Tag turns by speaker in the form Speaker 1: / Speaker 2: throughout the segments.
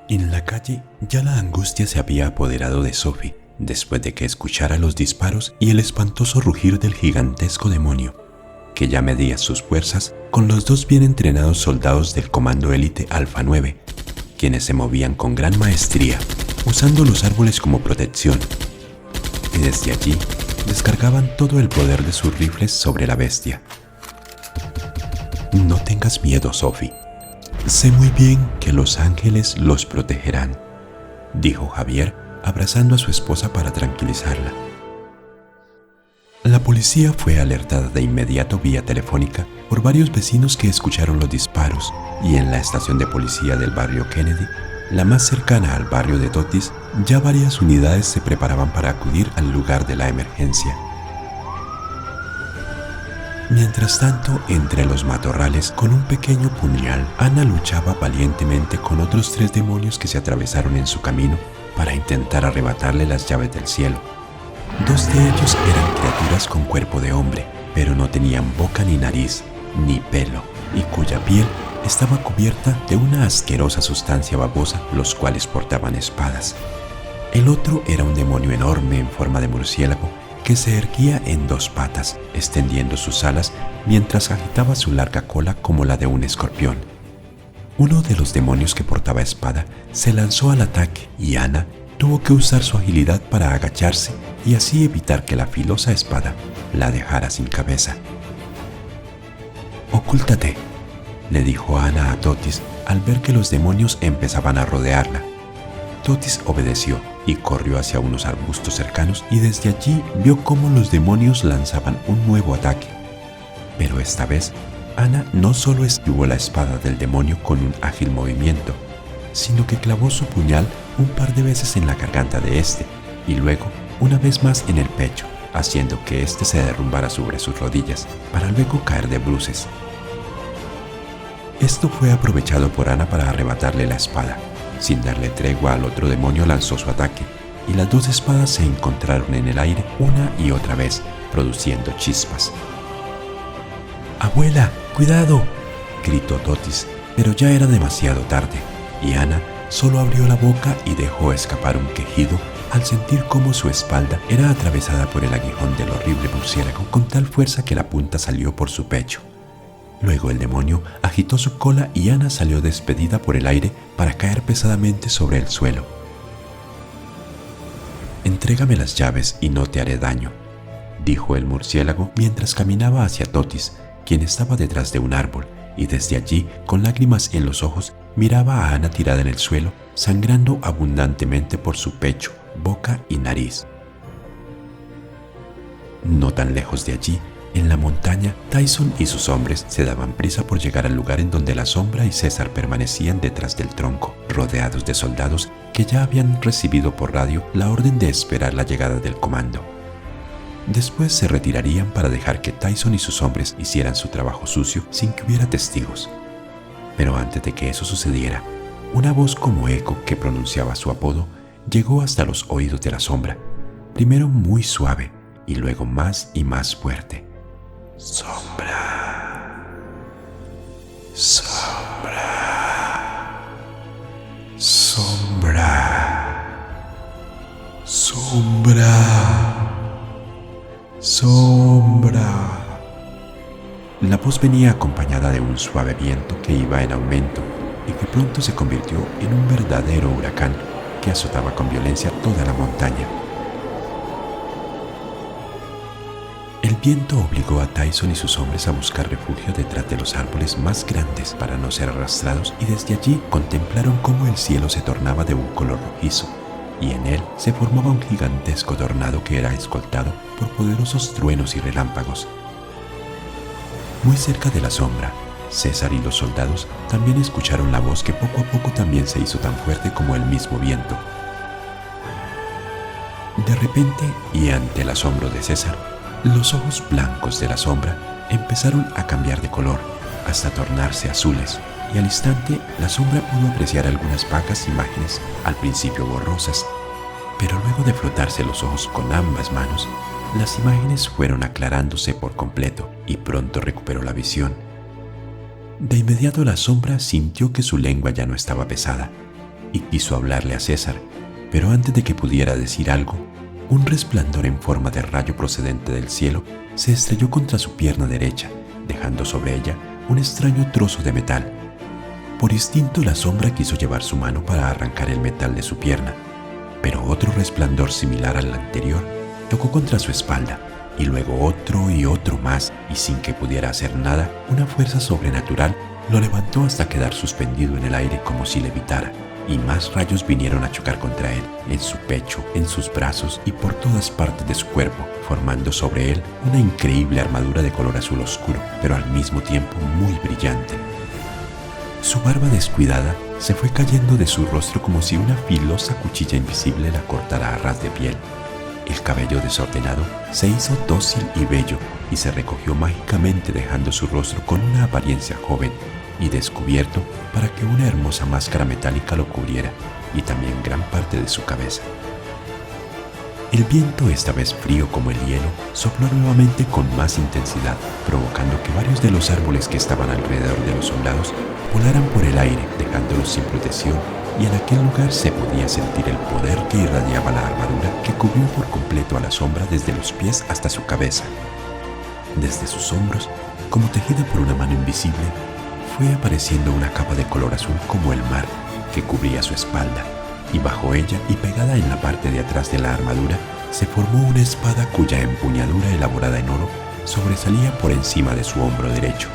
Speaker 1: En la calle ya la angustia se había apoderado de Sophie después de que escuchara los disparos y el espantoso rugir del gigantesco demonio, que ya medía sus fuerzas con los dos bien entrenados soldados del Comando Élite Alfa 9, quienes se movían con gran maestría, usando los árboles como protección, y desde allí descargaban todo el poder de sus rifles sobre la bestia. No tengas miedo, Sophie. Sé muy bien que los ángeles los protegerán, dijo Javier, abrazando a su esposa para tranquilizarla. La policía fue alertada de inmediato vía telefónica por varios vecinos que escucharon los disparos, y en la estación de policía del barrio Kennedy, la más cercana al barrio de Totis, ya varias unidades se preparaban para acudir al lugar de la emergencia. Mientras tanto, entre los matorrales, con un pequeño puñal, Ana luchaba valientemente con otros 3 demonios que se atravesaron en su camino para intentar arrebatarle las llaves del cielo. 2 de ellos eran criaturas con cuerpo de hombre, pero no tenían boca ni nariz, ni pelo, y cuya piel estaba cubierta de una asquerosa sustancia babosa, los cuales portaban espadas. El otro era un demonio enorme en forma de murciélago que se erguía en 2 patas, extendiendo sus alas mientras agitaba su larga cola como la de un escorpión. Uno de los demonios que portaba espada se lanzó al ataque y Ana tuvo que usar su agilidad para agacharse y así evitar que la filosa espada la dejara sin cabeza. «Ocúltate», le dijo Ana a Totis al ver que los demonios empezaban a rodearla. Totis obedeció y corrió hacia unos arbustos cercanos y desde allí vio cómo los demonios lanzaban un nuevo ataque. Pero esta vez, Ana no solo esquivó la espada del demonio con un ágil movimiento, sino que clavó su puñal un par de veces en la garganta de este y luego una vez más en el pecho, haciendo que este se derrumbara sobre sus rodillas para luego caer de bruces. Esto fue aprovechado por Ana para arrebatarle la espada. Sin darle tregua al otro demonio lanzó su ataque, y las 2 espadas se encontraron en el aire una y otra vez, produciendo chispas. «¡Abuela, cuidado!», gritó Totis, pero ya era demasiado tarde, y Ana solo abrió la boca y dejó escapar un quejido al sentir cómo su espalda era atravesada por el aguijón del horrible murciélago con tal fuerza que la punta salió por su pecho. Luego el demonio agitó su cola y Ana salió despedida por el aire para caer pesadamente sobre el suelo. «Entrégame las llaves y no te haré daño», dijo el murciélago mientras caminaba hacia Totis, quien estaba detrás de un árbol, y desde allí, con lágrimas en los ojos, miraba a Ana tirada en el suelo, sangrando abundantemente por su pecho, boca y nariz. No tan lejos de allí, en la montaña, Tyson y sus hombres se daban prisa por llegar al lugar en donde la sombra y César permanecían detrás del tronco, rodeados de soldados que ya habían recibido por radio la orden de esperar la llegada del comando. Después se retirarían para dejar que Tyson y sus hombres hicieran su trabajo sucio sin que hubiera testigos. Pero antes de que eso sucediera, una voz como eco que pronunciaba su apodo llegó hasta los oídos de la sombra, primero muy suave y luego más y más fuerte. «Sombra, sombra, sombra, sombra, sombra». La voz venía acompañada de un suave viento que iba en aumento y que pronto se convirtió en un verdadero huracán que azotaba con violencia toda la montaña. El viento obligó a Tyson y sus hombres a buscar refugio detrás de los árboles más grandes para no ser arrastrados, y desde allí contemplaron cómo el cielo se tornaba de un color rojizo y en él se formaba un gigantesco tornado que era escoltado por poderosos truenos y relámpagos. Muy cerca de la sombra, César y los soldados también escucharon la voz que poco a poco también se hizo tan fuerte como el mismo viento. De repente, y ante el asombro de César, los ojos blancos de la sombra empezaron a cambiar de color hasta tornarse azules, y al instante la sombra pudo apreciar algunas vagas imágenes, al principio borrosas, pero luego de frotarse los ojos con ambas manos, las imágenes fueron aclarándose por completo y pronto recuperó la visión. De inmediato la sombra sintió que su lengua ya no estaba pesada, y quiso hablarle a César, pero antes de que pudiera decir algo, un resplandor en forma de rayo procedente del cielo se estrelló contra su pierna derecha, dejando sobre ella un extraño trozo de metal. Por instinto la sombra quiso llevar su mano para arrancar el metal de su pierna, pero otro resplandor similar al anterior tocó contra su espalda, y luego otro y otro más, y sin que pudiera hacer nada, una fuerza sobrenatural lo levantó hasta quedar suspendido en el aire como si levitara, y más rayos vinieron a chocar contra él, en su pecho, en sus brazos y por todas partes de su cuerpo, formando sobre él una increíble armadura de color azul oscuro, pero al mismo tiempo muy brillante. Su barba descuidada se fue cayendo de su rostro como si una filosa cuchilla invisible la cortara a ras de piel. El cabello desordenado se hizo dócil y bello y se recogió mágicamente dejando su rostro con una apariencia joven y descubierto para que una hermosa máscara metálica lo cubriera y también gran parte de su cabeza. El viento, esta vez frío como el hielo, sopló nuevamente con más intensidad, provocando que varios de los árboles que estaban alrededor de los soldados volaran por el aire, dejándolos sin protección, y en aquel lugar se podía sentir el poder que irradiaba la armadura que cubrió por completo a la sombra desde los pies hasta su cabeza. Desde sus hombros, como tejida por una mano invisible, fue apareciendo una capa de color azul como el mar que cubría su espalda, y bajo ella y pegada en la parte de atrás de la armadura se formó una espada cuya empuñadura elaborada en oro sobresalía por encima de su hombro derecho.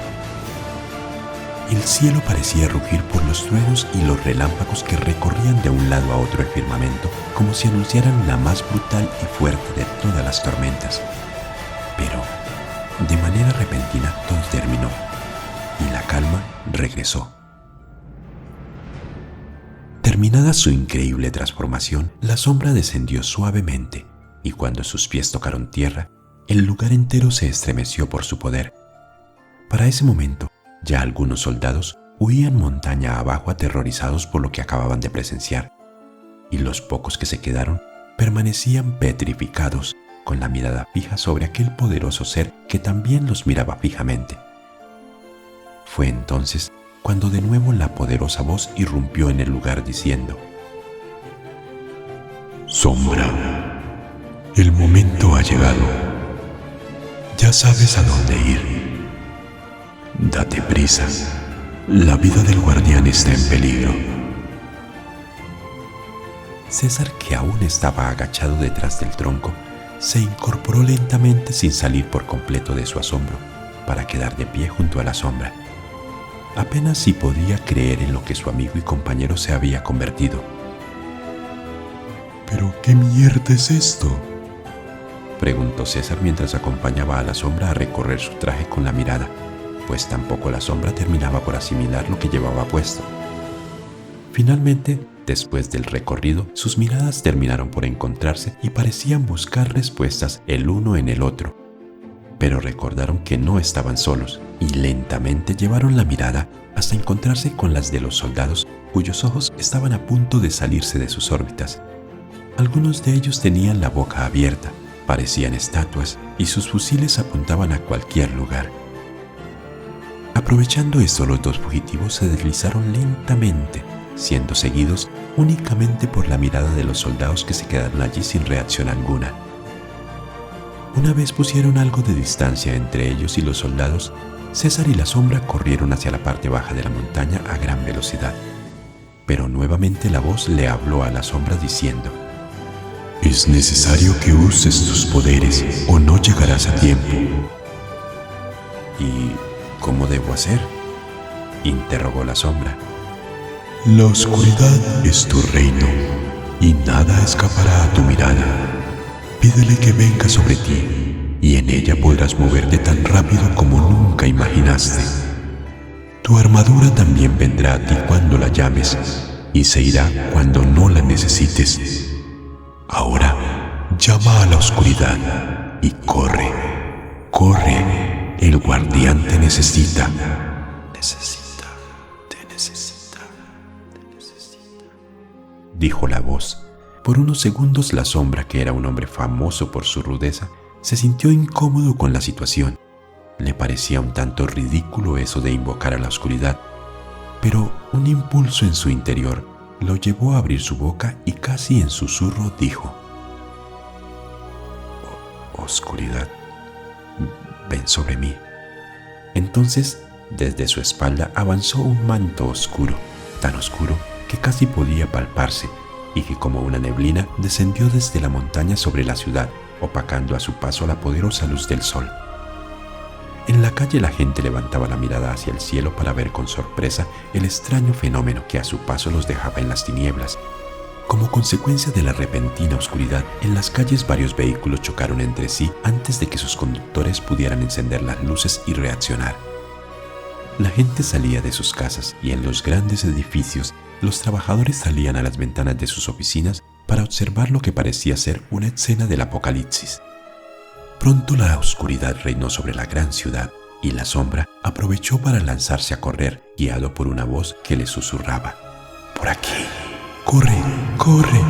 Speaker 1: El cielo parecía rugir por los truenos y los relámpagos que recorrían de un lado a otro el firmamento como si anunciaran la más brutal y fuerte de todas las tormentas. Pero, de manera repentina, todo terminó y la calma regresó. Terminada su increíble transformación, la sombra descendió suavemente y cuando sus pies tocaron tierra, el lugar entero se estremeció por su poder. Para ese momento, ya algunos soldados huían montaña abajo aterrorizados por lo que acababan de presenciar, y los pocos que se quedaron permanecían petrificados, con la mirada fija sobre aquel poderoso ser que también los miraba fijamente. Fue entonces cuando de nuevo la poderosa voz irrumpió en el lugar diciendo: «Sombra, el momento ha llegado. Ya sabes a dónde ir. Date prisa, la vida del guardián está en peligro». César, que aún estaba agachado detrás del tronco, se incorporó lentamente sin salir por completo de su asombro, para quedar de pie junto a la sombra. Apenas si podía creer en lo que su amigo y compañero se había convertido. «¿Pero qué mierda es esto?», preguntó César mientras acompañaba a la sombra a recorrer su traje con la mirada, pues tampoco la sombra terminaba por asimilar lo que llevaba puesto. Finalmente, después del recorrido, sus miradas terminaron por encontrarse y parecían buscar respuestas el uno en el otro. Pero recordaron que no estaban solos y lentamente llevaron la mirada hasta encontrarse con las de los soldados cuyos ojos estaban a punto de salirse de sus órbitas. Algunos de ellos tenían la boca abierta, parecían estatuas y sus fusiles apuntaban a cualquier lugar. Aprovechando esto, los dos fugitivos se deslizaron lentamente, siendo seguidos únicamente por la mirada de los soldados que se quedaron allí sin reacción alguna. Una vez pusieron algo de distancia entre ellos y los soldados, César y la sombra corrieron hacia la parte baja de la montaña a gran velocidad. Pero nuevamente la voz le habló a la sombra diciendo: «Es necesario que uses tus poderes o no llegarás a tiempo». «¿Y cómo debo hacer?», interrogó la sombra. «La oscuridad es tu reino y nada escapará a tu mirada. Pídele que venga sobre ti y en ella podrás moverte tan rápido como nunca imaginaste. Tu armadura también vendrá a ti cuando la llames y se irá cuando no la necesites. Ahora llama a la oscuridad y corre, corre, el guardián te necesita». Dijo la voz. Por unos segundos la sombra, que era un hombre famoso por su rudeza, se sintió incómodo con la situación. Le parecía un tanto ridículo eso de invocar a la oscuridad, pero un impulso en su interior lo llevó a abrir su boca y casi en susurro dijo: «Oscuridad, ven sobre mí». Entonces, desde su espalda avanzó un manto oscuro, tan oscuro que casi podía palparse, y que como una neblina descendió desde la montaña sobre la ciudad, opacando a su paso la poderosa luz del sol. En la calle la gente levantaba la mirada hacia el cielo para ver con sorpresa el extraño fenómeno que a su paso los dejaba en las tinieblas. Como consecuencia de la repentina oscuridad, en las calles varios vehículos chocaron entre sí antes de que sus conductores pudieran encender las luces y reaccionar. La gente salía de sus casas y en los grandes edificios los trabajadores salían a las ventanas de sus oficinas para observar lo que parecía ser una escena del apocalipsis. Pronto la oscuridad reinó sobre la gran ciudad y la sombra aprovechó para lanzarse a correr, guiado por una voz que le susurraba: «Por aquí, corre, corre».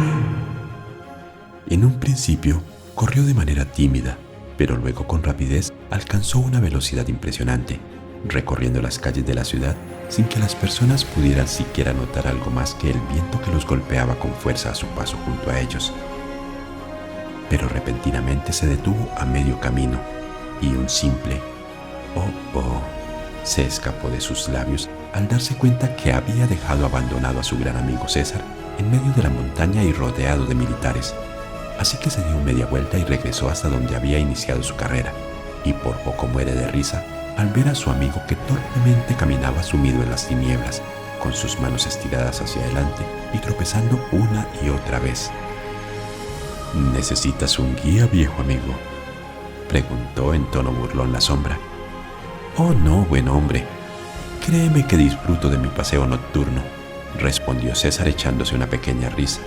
Speaker 1: En un principio corrió de manera tímida, pero luego con rapidez alcanzó una velocidad impresionante, recorriendo las calles de la ciudad sin que las personas pudieran siquiera notar algo más que el viento que los golpeaba con fuerza a su paso junto a ellos. Pero repentinamente se detuvo a medio camino y un simple «oh, oh» se escapó de sus labios al darse cuenta que había dejado abandonado a su gran amigo César en medio de la montaña y rodeado de militares. Así que se dio media vuelta y regresó hasta donde había iniciado su carrera, y por poco muere de risa al ver a su amigo que torpemente caminaba sumido en las tinieblas, con sus manos estiradas hacia adelante y tropezando una y otra vez. «¿Necesitas un guía, viejo amigo?», preguntó en tono burlón la sombra. «Oh no, buen hombre, créeme que disfruto de mi paseo nocturno», respondió César echándose una pequeña risa.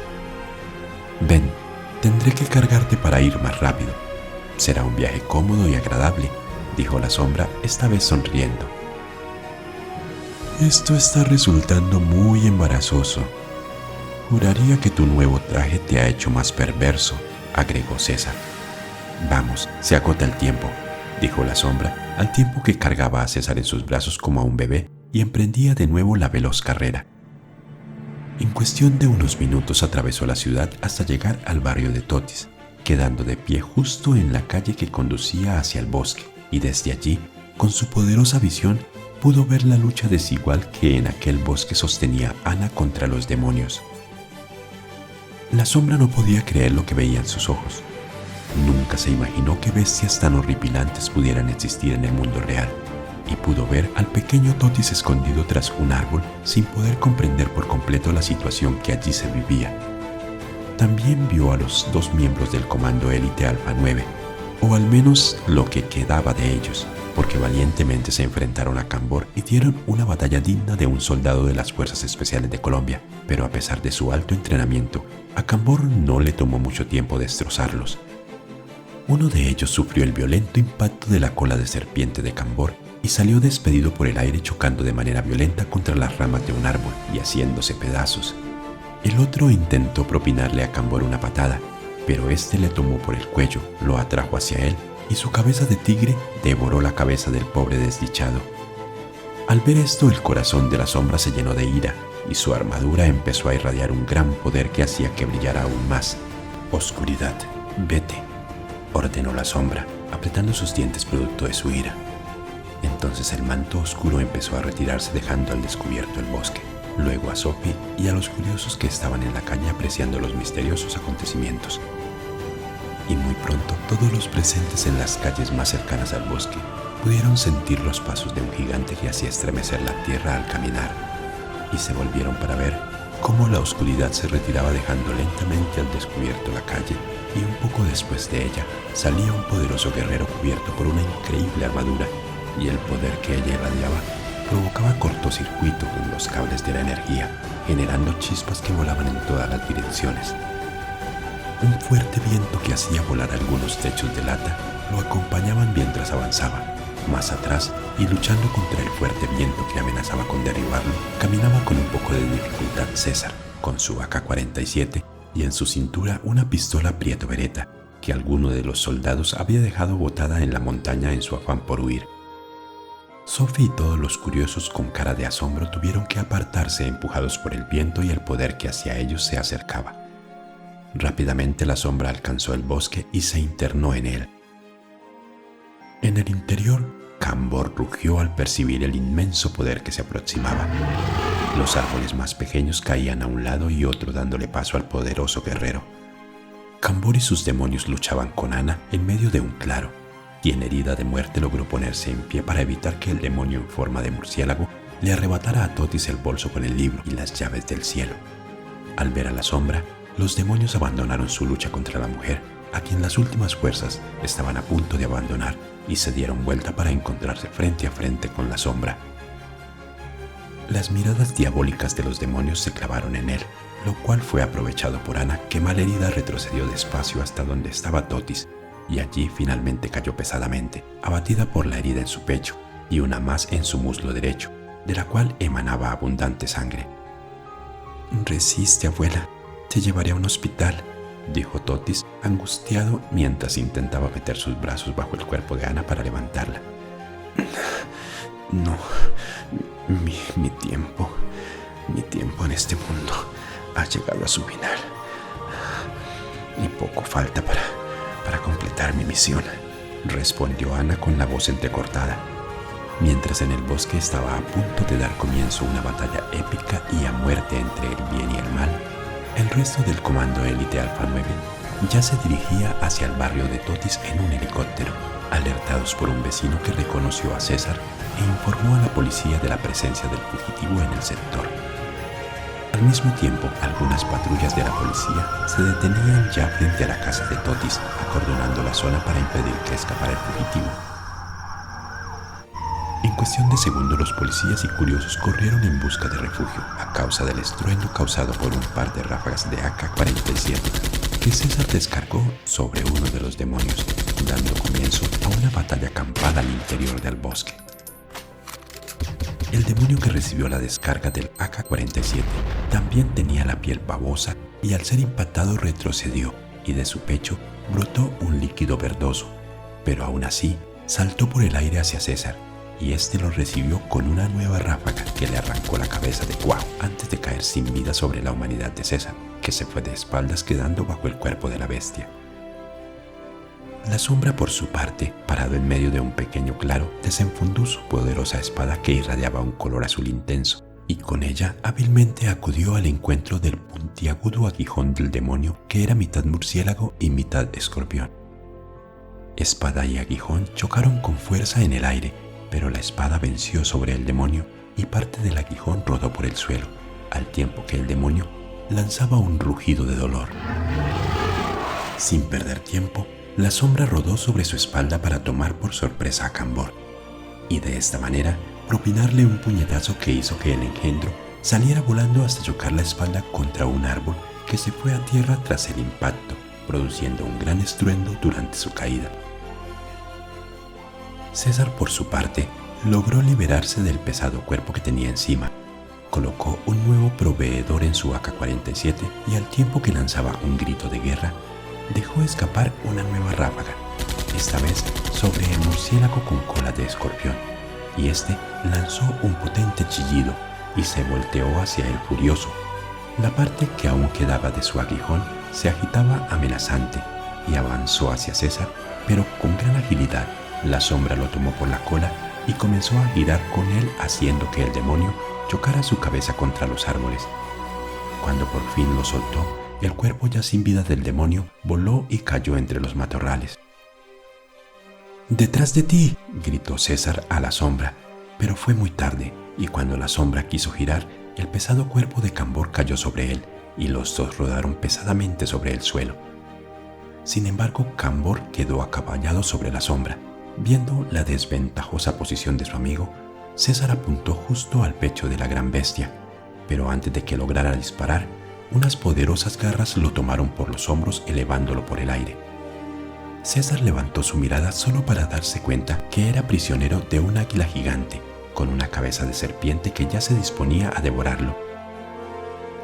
Speaker 1: «Ven, tendré que cargarte para ir más rápido. Será un viaje cómodo y agradable», dijo la sombra, esta vez sonriendo. «Esto está resultando muy embarazoso. Juraría que tu nuevo traje te ha hecho más perverso», agregó César. «Vamos, se agota el tiempo», dijo la sombra, al tiempo que cargaba a César en sus brazos como a un bebé y emprendía de nuevo la veloz carrera. En cuestión de unos minutos atravesó la ciudad hasta llegar al barrio de Totis, quedando de pie justo en la calle que conducía hacia el bosque, y desde allí, con su poderosa visión, pudo ver la lucha desigual que en aquel bosque sostenía Ana contra los demonios. La sombra no podía creer lo que veían sus ojos. Nunca se imaginó que bestias tan horripilantes pudieran existir en el mundo real, y pudo ver al pequeño Totis escondido tras un árbol sin poder comprender por completo la situación que allí se vivía. También vio a los dos miembros del Comando Élite Alfa 9, o al menos lo que quedaba de ellos, porque valientemente se enfrentaron a Cambor y dieron una batalla digna de un soldado de las Fuerzas Especiales de Colombia, pero a pesar de su alto entrenamiento, a Cambor no le tomó mucho tiempo destrozarlos. Uno de ellos sufrió el violento impacto de la cola de serpiente de Cambor y salió despedido por el aire chocando de manera violenta contra las ramas de un árbol y haciéndose pedazos. El otro intentó propinarle a Cambor una patada, pero este le tomó por el cuello, lo atrajo hacia él y su cabeza de tigre devoró la cabeza del pobre desdichado. Al ver esto, el corazón de la sombra se llenó de ira y su armadura empezó a irradiar un gran poder que hacía que brillara aún más. «Oscuridad, vete», ordenó la sombra, apretando sus dientes producto de su ira. Entonces el manto oscuro empezó a retirarse dejando al descubierto el bosque, luego a Sophie y a los curiosos que estaban en la calle apreciando los misteriosos acontecimientos. Y muy pronto todos los presentes en las calles más cercanas al bosque pudieron sentir los pasos de un gigante que hacía estremecer la tierra al caminar, y se volvieron para ver cómo la oscuridad se retiraba dejando lentamente al descubierto la calle, y un poco después de ella salía un poderoso guerrero cubierto por una increíble armadura, y el poder que ella irradiaba provocaba cortocircuito en los cables de la energía, generando chispas que volaban en todas las direcciones. Un fuerte viento que hacía volar algunos techos de lata lo acompañaban mientras avanzaba. Más atrás, y luchando contra el fuerte viento que amenazaba con derribarlo, caminaba con un poco de dificultad César, con su AK-47 y en su cintura una pistola Prieto Beretta que alguno de los soldados había dejado botada en la montaña en su afán por huir. Sophie y todos los curiosos con cara de asombro tuvieron que apartarse empujados por el viento y el poder que hacia ellos se acercaba. Rápidamente la sombra alcanzó el bosque y se internó en él. En el interior, Cambor rugió al percibir el inmenso poder que se aproximaba. Los árboles más pequeños caían a un lado y otro dándole paso al poderoso guerrero. Cambor y sus demonios luchaban con Anna en medio de un claro, quien herida de muerte logró ponerse en pie para evitar que el demonio en forma de murciélago le arrebatara a Totis el bolso con el libro y las llaves del cielo. Al ver a la sombra, los demonios abandonaron su lucha contra la mujer, a quien las últimas fuerzas estaban a punto de abandonar, y se dieron vuelta para encontrarse frente a frente con la sombra. Las miradas diabólicas de los demonios se clavaron en él, lo cual fue aprovechado por Anna, que malherida retrocedió despacio hasta donde estaba Totis, y allí finalmente cayó pesadamente, abatida por la herida en su pecho y una más en su muslo derecho, de la cual emanaba abundante sangre. «Resiste, abuela, te llevaré a un hospital», dijo Totis, angustiado mientras intentaba meter sus brazos bajo el cuerpo de Anna para levantarla. «No, mi tiempo en este mundo ha llegado a su final, y poco falta para completar mi misión», respondió Anna con la voz entrecortada, mientras en el bosque estaba a punto de dar comienzo una batalla épica y a muerte entre el bien y el mal. El resto del comando élite Alfa 9 ya se dirigía hacia el barrio de Totis en un helicóptero, alertados por un vecino que reconoció a César e informó a la policía de la presencia del fugitivo en el sector. Al mismo tiempo, algunas patrullas de la policía se detenían ya frente a la casa de Totis, acordonando la zona para impedir que escapara el fugitivo. En cuestión de segundos, los policías y curiosos corrieron en busca de refugio a causa del estruendo causado por un par de ráfagas de AK-47 que César descargó sobre uno de los demonios, dando comienzo a una batalla campal al interior del bosque. El demonio que recibió la descarga del AK-47 también tenía la piel babosa y al ser impactado retrocedió y de su pecho brotó un líquido verdoso, pero aún así saltó por el aire hacia César y este lo recibió con una nueva ráfaga que le arrancó la cabeza de cuajo antes de caer sin vida sobre la humanidad de César, que se fue de espaldas quedando bajo el cuerpo de la bestia. La sombra, por su parte, parado en medio de un pequeño claro, desenfundó su poderosa espada que irradiaba un color azul intenso, y con ella hábilmente acudió al encuentro del puntiagudo aguijón del demonio que era mitad murciélago y mitad escorpión. Espada y aguijón chocaron con fuerza en el aire, pero la espada venció sobre el demonio y parte del aguijón rodó por el suelo, al tiempo que el demonio lanzaba un rugido de dolor. Sin perder tiempo, la sombra rodó sobre su espalda para tomar por sorpresa a Cambor, y de esta manera propinarle un puñetazo que hizo que el engendro saliera volando hasta chocar la espalda contra un árbol que se fue a tierra tras el impacto, produciendo un gran estruendo durante su caída. César, por su parte, logró liberarse del pesado cuerpo que tenía encima, colocó un nuevo proveedor en su AK-47 y al tiempo que lanzaba un grito de guerra, dejó escapar una nueva ráfaga, esta vez sobre el murciélago con cola de escorpión, y este lanzó un potente chillido y se volteó hacia el furioso. La parte que aún quedaba de su aguijón se agitaba amenazante y avanzó hacia César, pero con gran agilidad la sombra lo tomó por la cola y comenzó a girar con él, haciendo que el demonio chocara su cabeza contra los árboles. Cuando por fin lo soltó, el cuerpo ya sin vida del demonio voló y cayó entre los matorrales. «¡Detrás de ti!», gritó César a la sombra, pero fue muy tarde, y cuando la sombra quiso girar, el pesado cuerpo de Cambor cayó sobre él, y los dos rodaron pesadamente sobre el suelo. Sin embargo, Cambor quedó acaballado sobre la sombra. Viendo la desventajosa posición de su amigo, César apuntó justo al pecho de la gran bestia, pero antes de que lograra disparar, unas poderosas garras lo tomaron por los hombros elevándolo por el aire. César levantó su mirada solo para darse cuenta que era prisionero de un águila gigante, con una cabeza de serpiente que ya se disponía a devorarlo.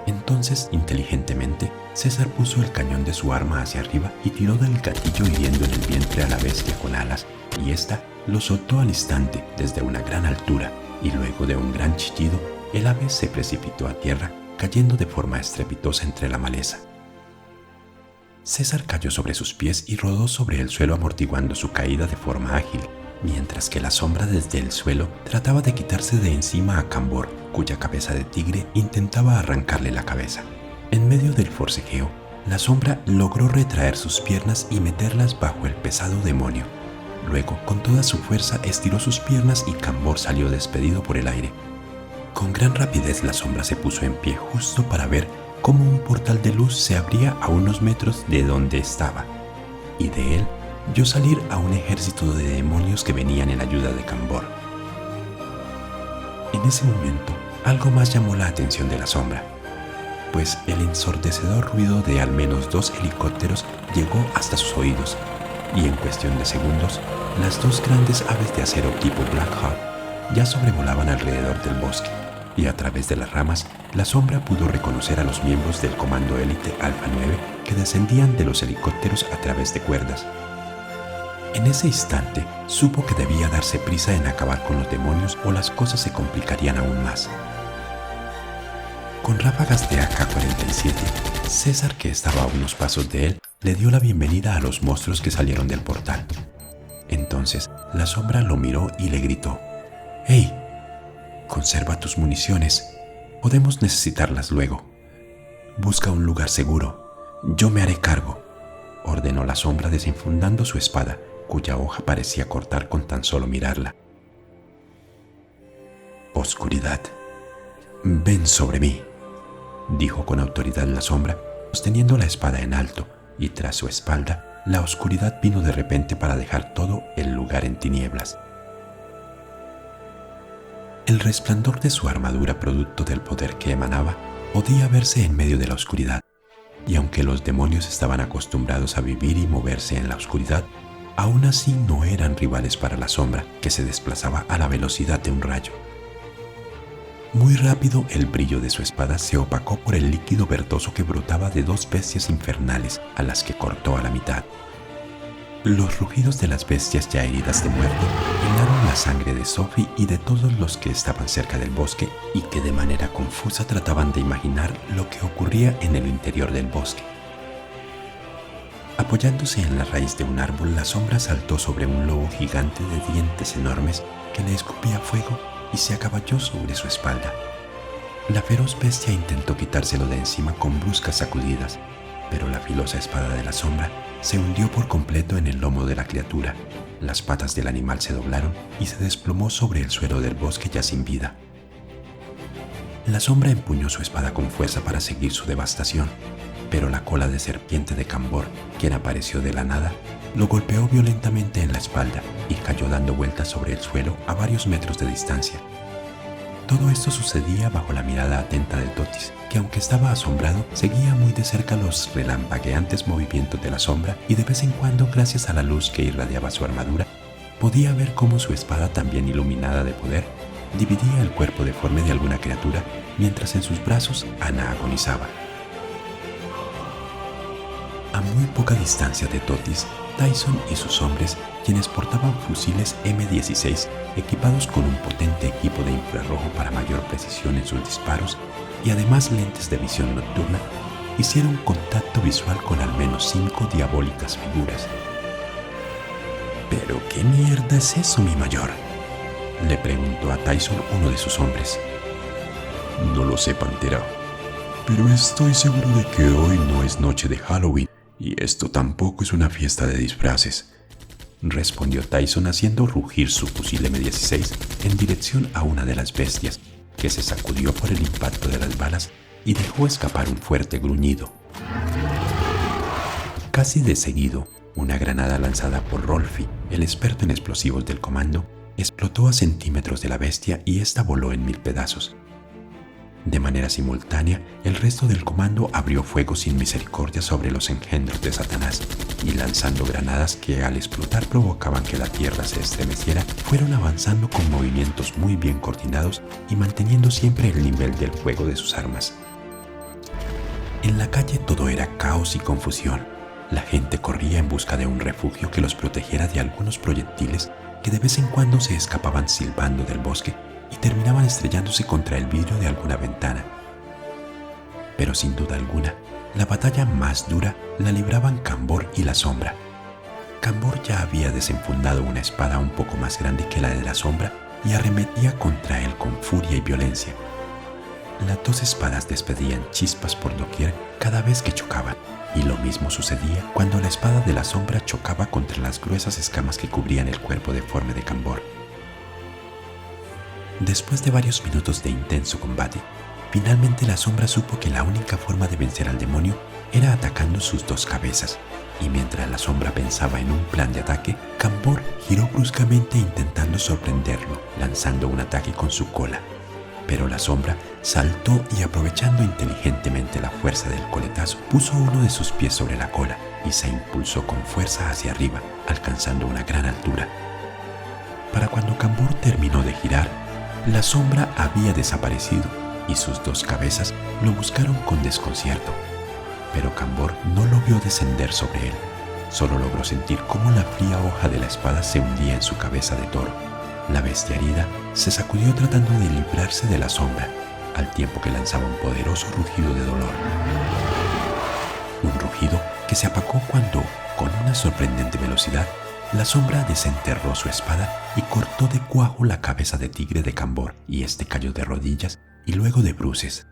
Speaker 1: Entonces, inteligentemente, César puso el cañón de su arma hacia arriba y tiró del gatillo hiriendo en el vientre a la bestia con alas, y ésta lo soltó al instante desde una gran altura y luego de un gran chillido, el ave se precipitó a tierra, cayendo de forma estrepitosa entre la maleza. César cayó sobre sus pies y rodó sobre el suelo amortiguando su caída de forma ágil, mientras que la sombra desde el suelo trataba de quitarse de encima a Cambor, cuya cabeza de tigre intentaba arrancarle la cabeza. En medio del forcejeo, la sombra logró retraer sus piernas y meterlas bajo el pesado demonio. Luego, con toda su fuerza, estiró sus piernas y Cambor salió despedido por el aire. Con gran rapidez la sombra se puso en pie justo para ver cómo un portal de luz se abría a unos metros de donde estaba, y de él vio salir a un ejército de demonios que venían en ayuda de Cambor. En ese momento, algo más llamó la atención de la sombra, pues el ensordecedor ruido de al menos 2 helicópteros llegó hasta sus oídos, y en cuestión de segundos, las 2 grandes aves de acero tipo Black Hawk ya sobrevolaban alrededor del bosque, y a través de las ramas, la sombra pudo reconocer a los miembros del Comando Élite Alfa 9 que descendían de los helicópteros a través de cuerdas. En ese instante, supo que debía darse prisa en acabar con los demonios o las cosas se complicarían aún más. Con ráfagas de AK-47, César, que estaba a unos pasos de él, le dio la bienvenida a los monstruos que salieron del portal. Entonces, la sombra lo miró y le gritó: «¡Hey! Conserva tus municiones. Podemos necesitarlas luego. Busca un lugar seguro. Yo me haré cargo», ordenó la sombra desenfundando su espada, cuya hoja parecía cortar con tan solo mirarla. «Oscuridad, ven sobre mí», dijo con autoridad la sombra, sosteniendo la espada en alto, y tras su espalda, la oscuridad vino de repente para dejar todo el lugar en tinieblas. El resplandor de su armadura, producto del poder que emanaba, podía verse en medio de la oscuridad, y aunque los demonios estaban acostumbrados a vivir y moverse en la oscuridad, aún así no eran rivales para la sombra, que se desplazaba a la velocidad de un rayo. Muy rápido, el brillo de su espada se opacó por el líquido verdoso que brotaba de 2 bestias infernales a las que cortó a la mitad. Los rugidos de las bestias ya heridas de muerte helaron la sangre de Sophie y de todos los que estaban cerca del bosque y que de manera confusa trataban de imaginar lo que ocurría en el interior del bosque. Apoyándose en la raíz de un árbol, la sombra saltó sobre un lobo gigante de dientes enormes que le escupía fuego y se acaballó sobre su espalda. La feroz bestia intentó quitárselo de encima con bruscas sacudidas, pero la filosa espada de la sombra se hundió por completo en el lomo de la criatura. Las patas del animal se doblaron y se desplomó sobre el suelo del bosque ya sin vida. La sombra empuñó su espada con fuerza para seguir su devastación, pero la cola de serpiente de Cambor, quien apareció de la nada, lo golpeó violentamente en la espalda y cayó dando vueltas sobre el suelo a varios metros de distancia. Todo esto sucedía bajo la mirada atenta de Totis, que aunque estaba asombrado, seguía muy de cerca los relampagueantes movimientos de la sombra y de vez en cuando, gracias a la luz que irradiaba su armadura, podía ver cómo su espada, también iluminada de poder, dividía el cuerpo deforme de alguna criatura, mientras en sus brazos Ana agonizaba. A muy poca distancia de Totis, Tyson y sus hombres, quienes portaban fusiles M16 equipados con un potente equipo de infrarrojo para mayor precisión en sus disparos y además lentes de visión nocturna, hicieron contacto visual con al menos 5 diabólicas figuras. «¿Pero qué mierda es eso, mi mayor?», le preguntó a Tyson uno de sus hombres. «No lo sé, Pantera, pero estoy seguro de que hoy no es noche de Halloween y esto tampoco es una fiesta de disfraces», respondió Tyson haciendo rugir su fusil M16 en dirección a una de las bestias, que se sacudió por el impacto de las balas y dejó escapar un fuerte gruñido. Casi de seguido, una granada lanzada por Rolfi, el experto en explosivos del comando, explotó a centímetros de la bestia y ésta voló en 1000 pedazos. De manera simultánea, el resto del comando abrió fuego sin misericordia sobre los engendros de Satanás y lanzando granadas que al explotar provocaban que la tierra se estremeciera, fueron avanzando con movimientos muy bien coordinados y manteniendo siempre el nivel del fuego de sus armas. En la calle todo era caos y confusión. La gente corría en busca de un refugio que los protegiera de algunos proyectiles que de vez en cuando se escapaban silbando del bosque y terminaban estrellándose contra el vidrio de alguna ventana. Pero sin duda alguna, la batalla más dura la libraban Cambor y la sombra. Cambor ya había desenfundado una espada un poco más grande que la de la sombra y arremetía contra él con furia y violencia. Las dos espadas despedían chispas por doquier cada vez que chocaban, y lo mismo sucedía cuando la espada de la sombra chocaba contra las gruesas escamas que cubrían el cuerpo deforme de Cambor. Después de varios minutos de intenso combate, finalmente la sombra supo que la única forma de vencer al demonio era atacando sus dos cabezas, y mientras la sombra pensaba en un plan de ataque, Cambor giró bruscamente intentando sorprenderlo, lanzando un ataque con su cola. Pero la sombra saltó y, aprovechando inteligentemente la fuerza del coletazo, puso uno de sus pies sobre la cola y se impulsó con fuerza hacia arriba, alcanzando una gran altura. Para cuando Cambor terminó de girar, la sombra había desaparecido y sus dos cabezas lo buscaron con desconcierto. Pero Cambor no lo vio descender sobre él, solo logró sentir cómo la fría hoja de la espada se hundía en su cabeza de toro. La bestia herida se sacudió tratando de librarse de la sombra, al tiempo que lanzaba un poderoso rugido de dolor. Un rugido que se apagó cuando, con una sorprendente velocidad, la sombra desenterró su espada y cortó de cuajo la cabeza de tigre de Cambor, y este cayó de rodillas y luego de bruces.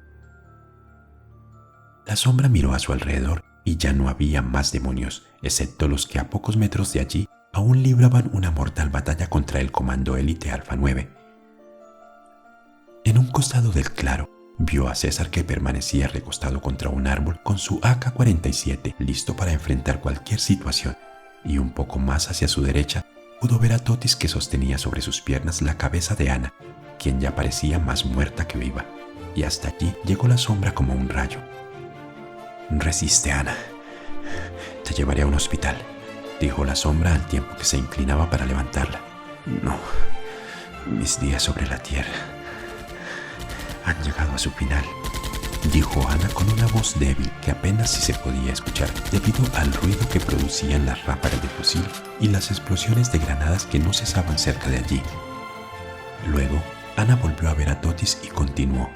Speaker 1: La sombra miró a su alrededor y ya no había más demonios, excepto los que a pocos metros de allí aún libraban una mortal batalla contra el Comando Élite Alfa 9. En un costado del claro, vio a César, que permanecía recostado contra un árbol con su AK-47, listo para enfrentar cualquier situación, y un poco más hacia su derecha pudo ver a Totis, que sostenía sobre sus piernas la cabeza de Ana, quien ya parecía más muerta que viva, y hasta allí llegó la sombra como un rayo. «Resiste, Ana. Te llevaré a un hospital», dijo la sombra al tiempo que se inclinaba para levantarla. «No, mis días sobre la tierra han llegado a su final», dijo Ana con una voz débil que apenas si se podía escuchar debido al ruido que producían las ráfagas de fusil y las explosiones de granadas que no cesaban cerca de allí. Luego, Ana volvió a ver a Totis y continuó: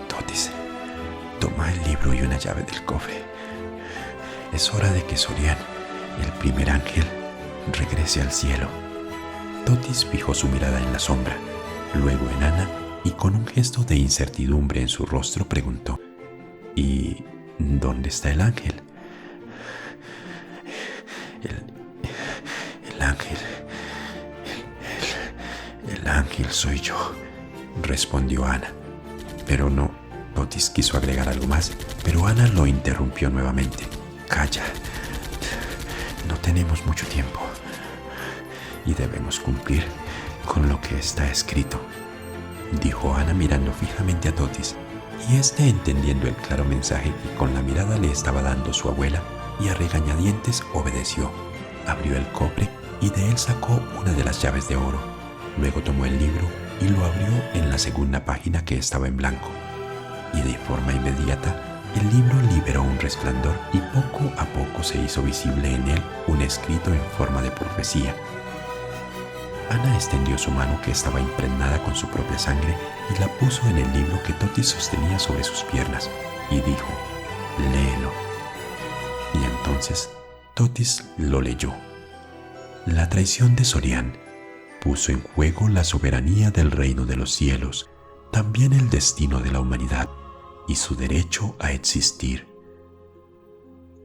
Speaker 1: «Totis, toma el libro y una llave del cofre. Es hora de que Sorian, el primer ángel, regrese al cielo». Totis fijó su mirada en la sombra, luego en Ana, y con un gesto de incertidumbre en su rostro preguntó: «¿Y dónde está el ángel?» El ángel... El ángel soy yo», respondió Ana. Pero no, Totis quiso agregar algo más, pero Ana lo interrumpió nuevamente. «Calla, no tenemos mucho tiempo y debemos cumplir con lo que está escrito», dijo Ana mirando fijamente a Totis, y este, entendiendo el claro mensaje que con la mirada le estaba dando su abuela, y a regañadientes obedeció. Abrió el cofre y de él sacó una de las llaves de oro. Luego tomó el libro y lo abrió en la segunda página, que estaba en blanco, y de forma inmediata el libro liberó un resplandor y poco a poco se hizo visible en él un escrito en forma de profecía. Ana extendió su mano, que estaba impregnada con su propia sangre, y la puso en el libro que Totis sostenía sobre sus piernas, y dijo: «Léelo». Y entonces Totis lo leyó. La traición de Sorian puso en juego la soberanía del reino de los cielos, también el destino de la humanidad y su derecho a existir.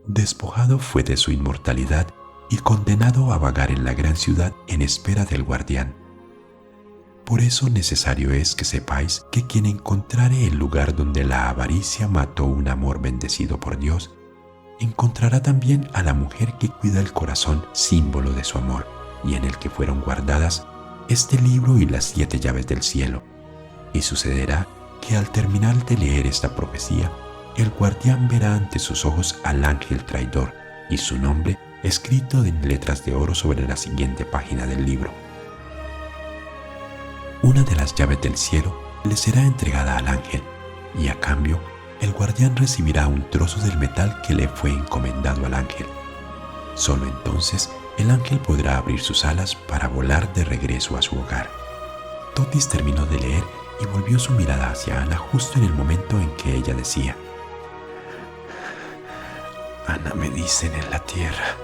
Speaker 1: Despojado fue de su inmortalidad y condenado a vagar en la gran ciudad en espera del guardián. Por eso necesario es que sepáis que quien encontrare el lugar donde la avaricia mató un amor bendecido por Dios, encontrará también a la mujer que cuida el corazón, símbolo de su amor, y en el que fueron guardadas este libro y las 7 llaves del cielo. Y sucederá que al terminar de leer esta profecía, el guardián verá ante sus ojos al ángel traidor y su nombre escrito en letras de oro sobre la siguiente página del libro. Una de las llaves del cielo le será entregada al ángel, y a cambio el guardián recibirá un trozo del metal que le fue encomendado al ángel. Solo entonces el ángel podrá abrir sus alas para volar de regreso a su hogar. Totis terminó de leer y volvió su mirada hacia Ana justo en el momento en que ella decía: Ana me dicen en la tierra,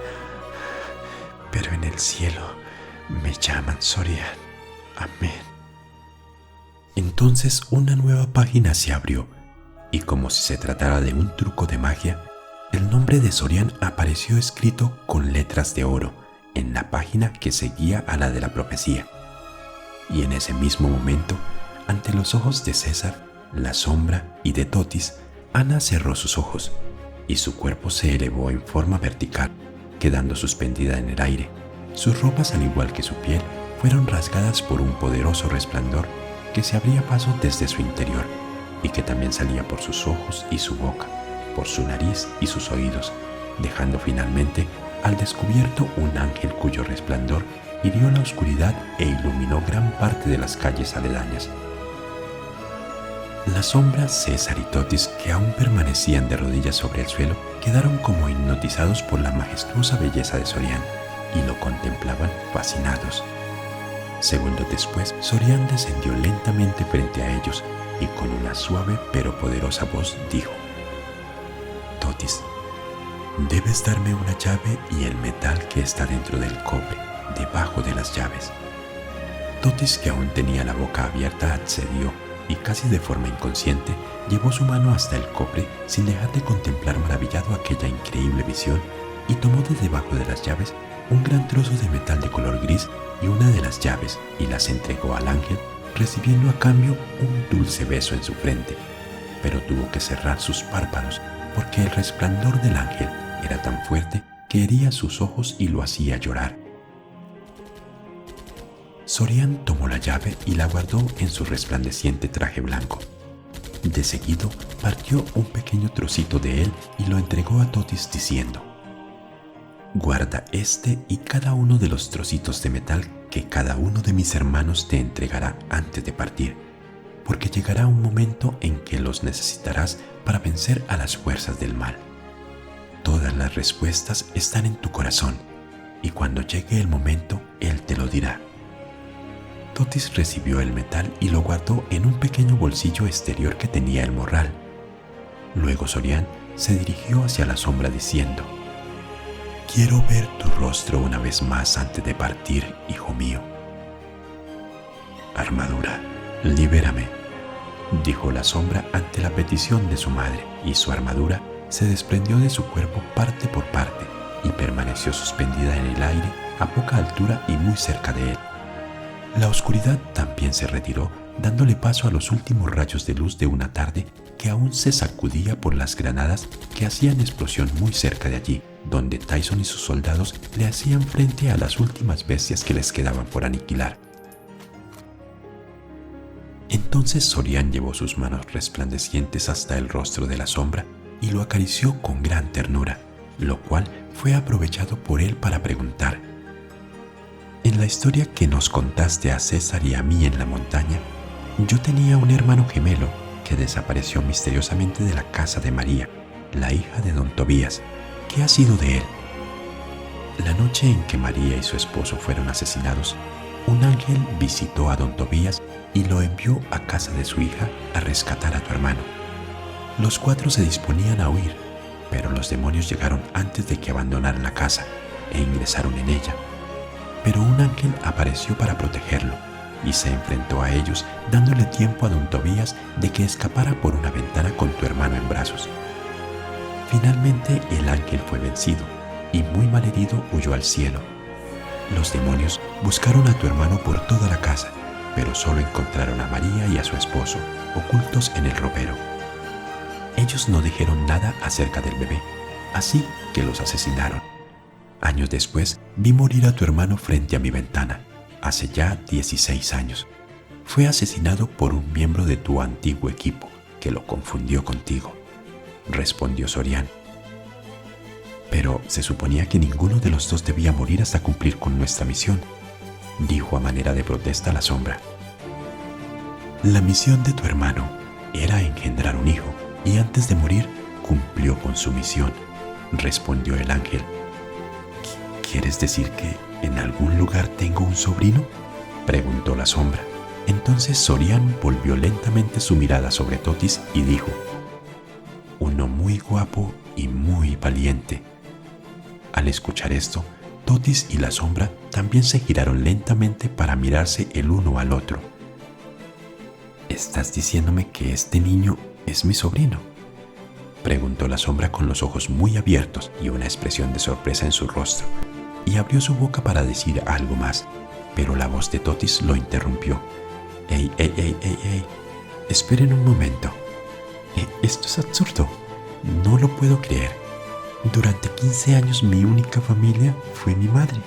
Speaker 1: pero en el cielo me llaman Sorian. Amén. Entonces una nueva página se abrió y, como si se tratara de un truco de magia, el nombre de Sorian apareció escrito con letras de oro en la página que seguía a la de la profecía. Y en ese mismo momento, ante los ojos de César, la sombra y de Totis, Ana cerró sus ojos y su cuerpo se elevó en forma vertical, quedando suspendida en el aire. Sus ropas, al igual que su piel, fueron rasgadas por un poderoso resplandor que se abría paso desde su interior y que también salía por sus ojos y su boca, por su nariz y sus oídos, dejando finalmente al descubierto un ángel cuyo resplandor hirió la oscuridad e iluminó gran parte de las calles aledañas. La sombra, César y Totis, que aún permanecían de rodillas sobre el suelo, quedaron como hipnotizados por la majestuosa belleza de Sorian y lo contemplaban fascinados. Segundos después, Sorian descendió lentamente frente a ellos y con una suave pero poderosa voz dijo: Totis, debes darme una llave y el metal que está dentro del cobre, debajo de las llaves. Totis, que aún tenía la boca abierta, accedió y casi de forma inconsciente llevó su mano hasta el cobre sin dejar de contemplar maravillado aquella increíble visión, y tomó de debajo de las llaves un gran trozo de metal de color gris y una de las llaves y las entregó al ángel, recibiendo a cambio un dulce beso en su frente. Pero tuvo que cerrar sus párpados porque el resplandor del ángel era tan fuerte que hería sus ojos y lo hacía llorar. Sorian tomó la llave y la guardó en su resplandeciente traje blanco. De seguido partió un pequeño trocito de él y lo entregó a Totis diciendo: guarda este y cada uno de los trocitos de metal que cada uno de mis hermanos te entregará antes de partir, porque llegará un momento en que los necesitarás para vencer a las fuerzas del mal. Todas las respuestas están en tu corazón, y cuando llegue el momento, él te lo dirá. Totis recibió el metal y lo guardó en un pequeño bolsillo exterior que tenía el morral. Luego Sorian se dirigió hacia la sombra diciendo: quiero ver tu rostro una vez más antes de partir, hijo mío. Armadura, libérame, dijo la sombra ante la petición de su madre, y su armadura se desprendió de su cuerpo parte por parte y permaneció suspendida en el aire a poca altura y muy cerca de él. La oscuridad también se retiró, dándole paso a los últimos rayos de luz de una tarde que aún se sacudía por las granadas que hacían explosión muy cerca de allí, donde Tyson y sus soldados le hacían frente a las últimas bestias que les quedaban por aniquilar. Entonces Sorian llevó sus manos resplandecientes hasta el rostro de la sombra y lo acarició con gran ternura, lo cual fue aprovechado por él para preguntar: en la historia que nos contaste a César y a mí en la montaña, yo tenía un hermano gemelo que desapareció misteriosamente de la casa de María, la hija de don Tobías. ¿Qué ha sido de él? La noche en que María y su esposo fueron asesinados, un ángel visitó a don Tobías y lo envió a casa de su hija a rescatar a tu hermano. Los cuatro se disponían a huir, pero los demonios llegaron antes de que abandonaran la casa e ingresaron en ella. Pero un ángel apareció para protegerlo y se enfrentó a ellos, dándole tiempo a don Tobías de que escapara por una ventana con tu hermano en brazos. Finalmente el ángel fue vencido y muy malherido huyó al cielo. Los demonios buscaron a tu hermano por toda la casa, pero solo encontraron a María y a su esposo ocultos en el ropero. Ellos no dijeron nada acerca del bebé, así que los asesinaron. Años después vi morir a tu hermano frente a mi ventana, hace ya 16 años. Fue asesinado por un miembro de tu antiguo equipo que lo confundió contigo, respondió Sorian. Pero se suponía que ninguno de los dos debía morir hasta cumplir con nuestra misión, dijo a manera de protesta la sombra. La misión de tu hermano era engendrar un hijo, y antes de morir cumplió con su misión, respondió el ángel. ¿Quieres decir que en algún lugar tengo un sobrino?, preguntó la sombra. Entonces Sorian volvió lentamente su mirada sobre Totis y dijo: uno muy guapo y muy valiente. Al escuchar esto, Totis y la sombra también se giraron lentamente para mirarse el uno al otro. ¿Estás diciéndome que este niño es mi sobrino?, preguntó la sombra con los ojos muy abiertos y una expresión de sorpresa en su rostro, y abrió su boca para decir algo más, pero la voz de Totis lo interrumpió. ¡Ey! Esperen un momento. Esto es absurdo. No lo puedo creer. Durante 15 años mi única familia fue mi madre.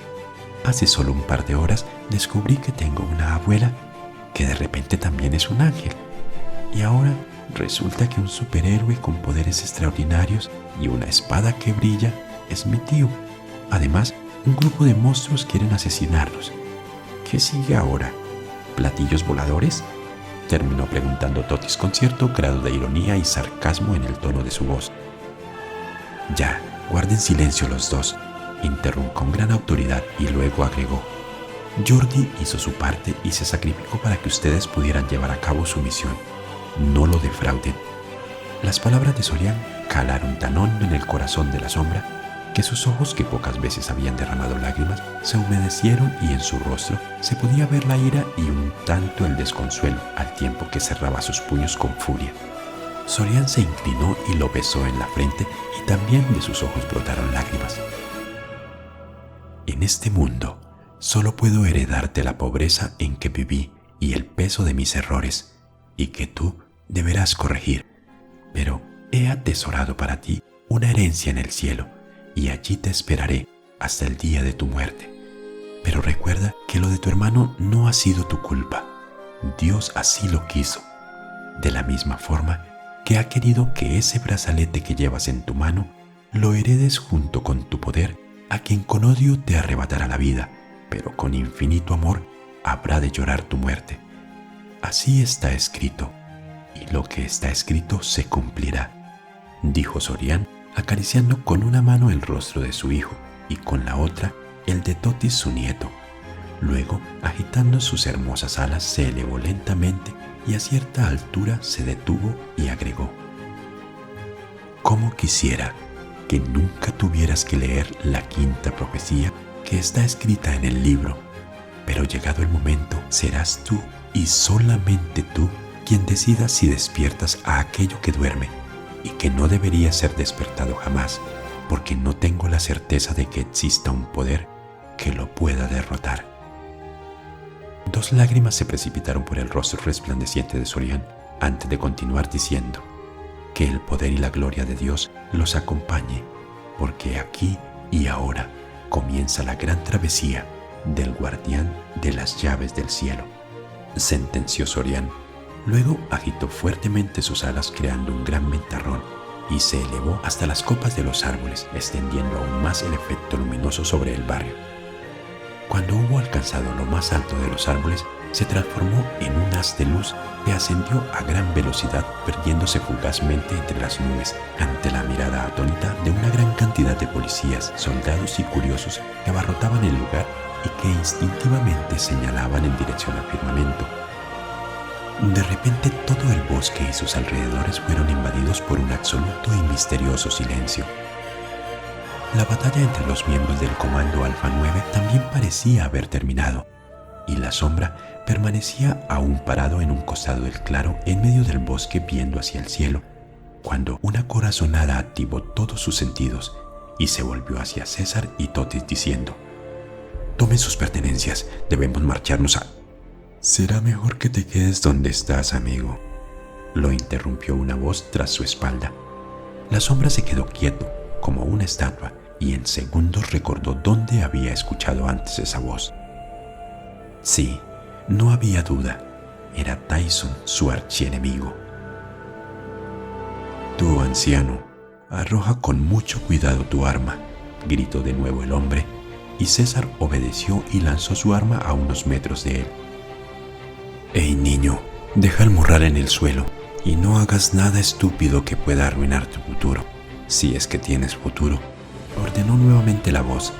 Speaker 1: Hace solo un par de horas descubrí que tengo una abuela que de repente también es un ángel. Y ahora resulta que un superhéroe con poderes extraordinarios y una espada que brilla es mi tío. Además, un grupo de monstruos quieren asesinarnos. ¿Qué sigue ahora? ¿Platillos voladores?, terminó preguntando Totis con cierto grado de ironía y sarcasmo en el tono de su voz. Ya, guarden silencio los dos, interrumpió con gran autoridad y luego agregó: Jordi hizo su parte y se sacrificó para que ustedes pudieran llevar a cabo su misión. No lo defrauden. Las palabras de Sorian calaron tan hondo en el corazón de la sombra que sus ojos, que pocas veces habían derramado lágrimas, se humedecieron y en su rostro se podía ver la ira y un tanto el desconsuelo, al tiempo que cerraba sus puños con furia. Sorian se inclinó y lo besó en la frente y también de sus ojos brotaron lágrimas. En este mundo solo puedo heredarte la pobreza en que viví y el peso de mis errores, y que tú deberás corregir. Pero he atesorado para ti una herencia en el cielo, y allí te esperaré hasta el día de tu muerte. Pero recuerda que lo de tu hermano no ha sido tu culpa. Dios así lo quiso. De la misma forma que ha querido que ese brazalete que llevas en tu mano lo heredes junto con tu poder a quien con odio te arrebatará la vida, pero con infinito amor habrá de llorar tu muerte. Así está escrito, y lo que está escrito se cumplirá, dijo Sorian, acariciando con una mano el rostro de su hijo y con la otra el de Totis, su nieto. Luego, agitando sus hermosas alas, se elevó lentamente y a cierta altura se detuvo y agregó: «Cómo quisiera que nunca tuvieras que leer la quinta profecía que está escrita en el libro, pero llegado el momento serás tú y solamente tú quien decida si despiertas a aquello que duerme y que no debería ser despertado jamás, porque no tengo la certeza de que exista un poder que lo pueda derrotar». Dos lágrimas se precipitaron por el rostro resplandeciente de Sorian antes de continuar diciendo: «Que el poder y la gloria de Dios los acompañe, porque aquí y ahora comienza la gran travesía del guardián de las llaves del cielo», sentenció Sorian. Luego agitó fuertemente sus alas creando un gran ventarrón y se elevó hasta las copas de los árboles, extendiendo aún más el efecto luminoso sobre el barrio. Cuando hubo alcanzado lo más alto de los árboles, se transformó en un haz de luz que ascendió a gran velocidad, perdiéndose fugazmente entre las nubes ante la mirada atónita de una gran cantidad de policías, soldados y curiosos que abarrotaban el lugar y que instintivamente señalaban en dirección al firmamento. De repente todo el bosque y sus alrededores fueron invadidos por un absoluto y misterioso silencio. La batalla entre los miembros del Comando Alfa 9 también parecía haber terminado, y la sombra permanecía aún parado en un costado del claro en medio del bosque viendo hacia el cielo, cuando una corazonada activó todos sus sentidos y se volvió hacia César y Totis diciendo: «Tomen sus pertenencias, debemos marcharnos a...» «Será mejor que te quedes donde estás, amigo», lo interrumpió una voz tras su espalda. La sombra se quedó quieto, como una estatua, y en segundos recordó dónde había escuchado antes esa voz. Sí, no había duda, era Tyson, su archienemigo. «Tú, anciano, arroja con mucho cuidado tu arma», gritó de nuevo el hombre, y César obedeció y lanzó su arma a unos metros de él. «Hey, niño, deja el morral en el suelo y no hagas nada estúpido que pueda arruinar tu futuro, si es que tienes futuro», ordenó nuevamente la voz,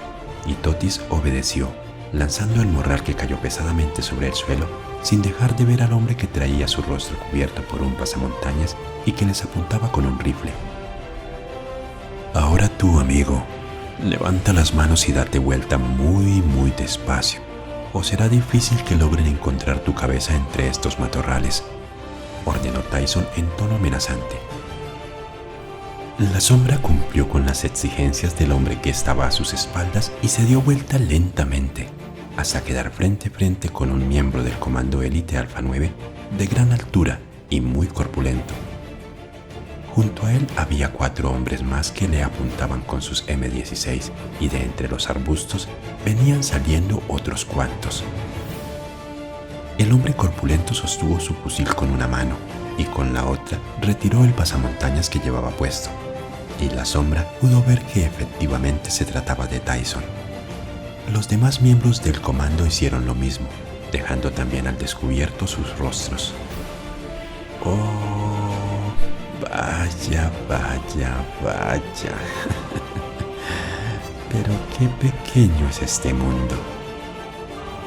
Speaker 1: y Totis obedeció, lanzando el morral que cayó pesadamente sobre el suelo, sin dejar de ver al hombre que traía su rostro cubierto por un pasamontañas y que les apuntaba con un rifle. Ahora tú, amigo, levanta las manos y date vuelta muy despacio, o será difícil que logren encontrar tu cabeza entre estos matorrales, ordenó Tyson en tono amenazante. La sombra cumplió con las exigencias del hombre que estaba a sus espaldas y se dio vuelta lentamente, hasta quedar frente a frente con un miembro del Comando Élite Alfa 9 de gran altura y muy corpulento. Junto a él había 4 hombres más que le apuntaban con sus M16 y de entre los arbustos venían saliendo otros cuantos. El hombre corpulento sostuvo su fusil con una mano y con la otra retiró el pasamontañas que llevaba puesto, y la sombra pudo ver que efectivamente se trataba de Tyson. Los demás miembros del comando hicieron lo mismo, dejando también al descubierto sus rostros. ¡Oh! Vaya. Pero qué pequeño es este mundo.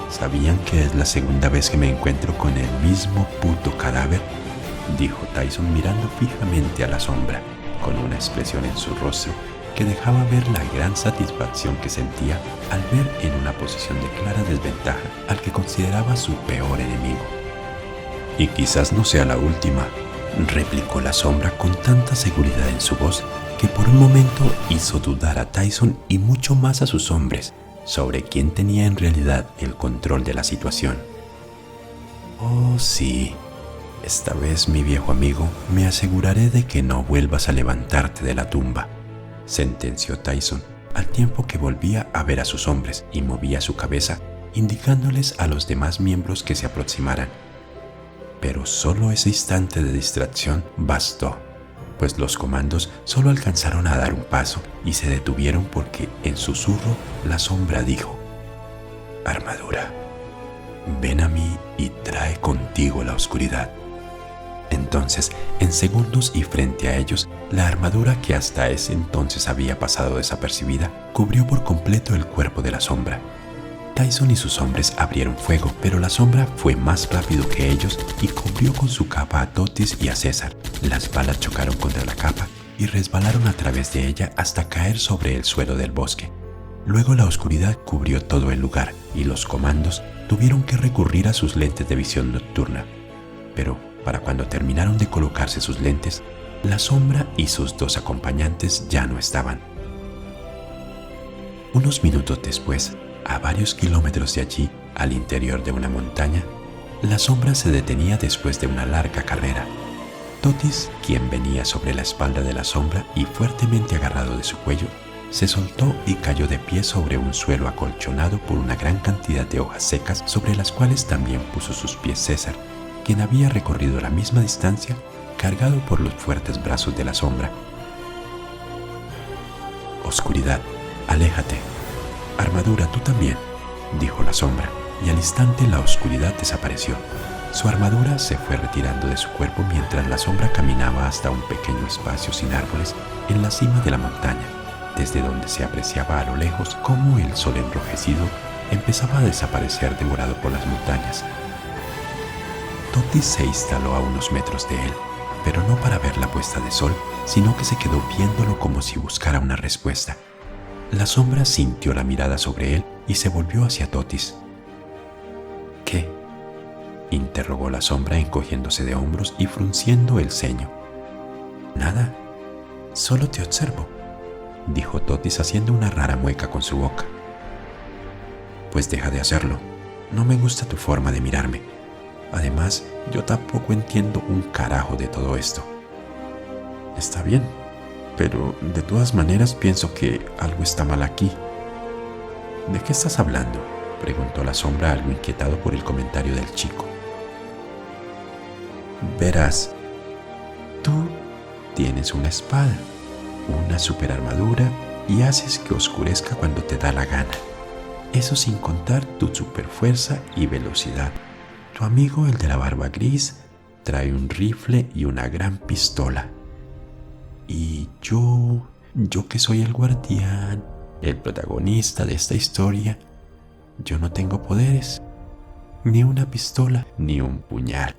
Speaker 1: ¿Sabían que es la segunda vez que me encuentro con el mismo puto cadáver?, dijo Tyson mirando fijamente a la sombra, con una expresión en su rostro que dejaba ver la gran satisfacción que sentía al ver en una posición de clara desventaja al que consideraba su peor enemigo. Y quizás no sea la última, replicó la sombra con tanta seguridad en su voz que por un momento hizo dudar a Tyson y mucho más a sus hombres sobre quién tenía en realidad el control de la situación. Oh sí, esta vez, mi viejo amigo, me aseguraré de que no vuelvas a levantarte de la tumba, sentenció Tyson, al tiempo que volvía a ver a sus hombres y movía su cabeza, indicándoles a los demás miembros que se aproximaran. Pero solo ese instante de distracción bastó, pues los comandos solo alcanzaron a dar un paso y se detuvieron porque en susurro la sombra dijo: «Armadura, ven a mí y trae contigo la oscuridad». Entonces, en segundos y frente a ellos, la armadura que hasta ese entonces había pasado desapercibida cubrió por completo el cuerpo de la sombra. Tyson y sus hombres abrieron fuego, pero la sombra fue más rápido que ellos y cubrió con su capa a Totis y a César. Las balas chocaron contra la capa y resbalaron a través de ella hasta caer sobre el suelo del bosque. Luego la oscuridad cubrió todo el lugar y los comandos tuvieron que recurrir a sus lentes de visión nocturna. Pero para cuando terminaron de colocarse sus lentes, la sombra y sus 2 acompañantes ya no estaban. Unos minutos después, a varios kilómetros de allí, al interior de una montaña, la sombra se detenía después de una larga carrera. Totis, quien venía sobre la espalda de la sombra y fuertemente agarrado de su cuello, se soltó y cayó de pie sobre un suelo acolchonado por una gran cantidad de hojas secas sobre las cuales también puso sus pies César, quien había recorrido la misma distancia cargado por los fuertes brazos de la sombra. «Oscuridad, aléjate. Armadura, tú también», dijo la sombra, y al instante la oscuridad desapareció. Su armadura se fue retirando de su cuerpo mientras la sombra caminaba hasta un pequeño espacio sin árboles en la cima de la montaña, desde donde se apreciaba a lo lejos cómo el sol enrojecido empezaba a desaparecer devorado por las montañas. Totis se instaló a unos metros de él, pero no para ver la puesta de sol, sino que se quedó viéndolo como si buscara una respuesta. La sombra sintió la mirada sobre él y se volvió hacia Totis. «¿Qué?», interrogó la sombra encogiéndose de hombros y frunciendo el ceño. «Nada, solo te observo», dijo Totis haciendo una rara mueca con su boca. «Pues deja de hacerlo, no me gusta tu forma de mirarme. Además, yo tampoco entiendo un carajo de todo esto». «Está bien, pero de todas maneras pienso que algo está mal aquí». «¿De qué estás hablando?», preguntó la sombra algo inquietado por el comentario del chico. «Verás, tú tienes una espada, una superarmadura y haces que oscurezca cuando te da la gana. Eso sin contar tu superfuerza y velocidad. Tu amigo, el de la barba gris, trae un rifle y una gran pistola. Y yo que soy el guardián, el protagonista de esta historia, yo no tengo poderes, ni una pistola, ni un puñal,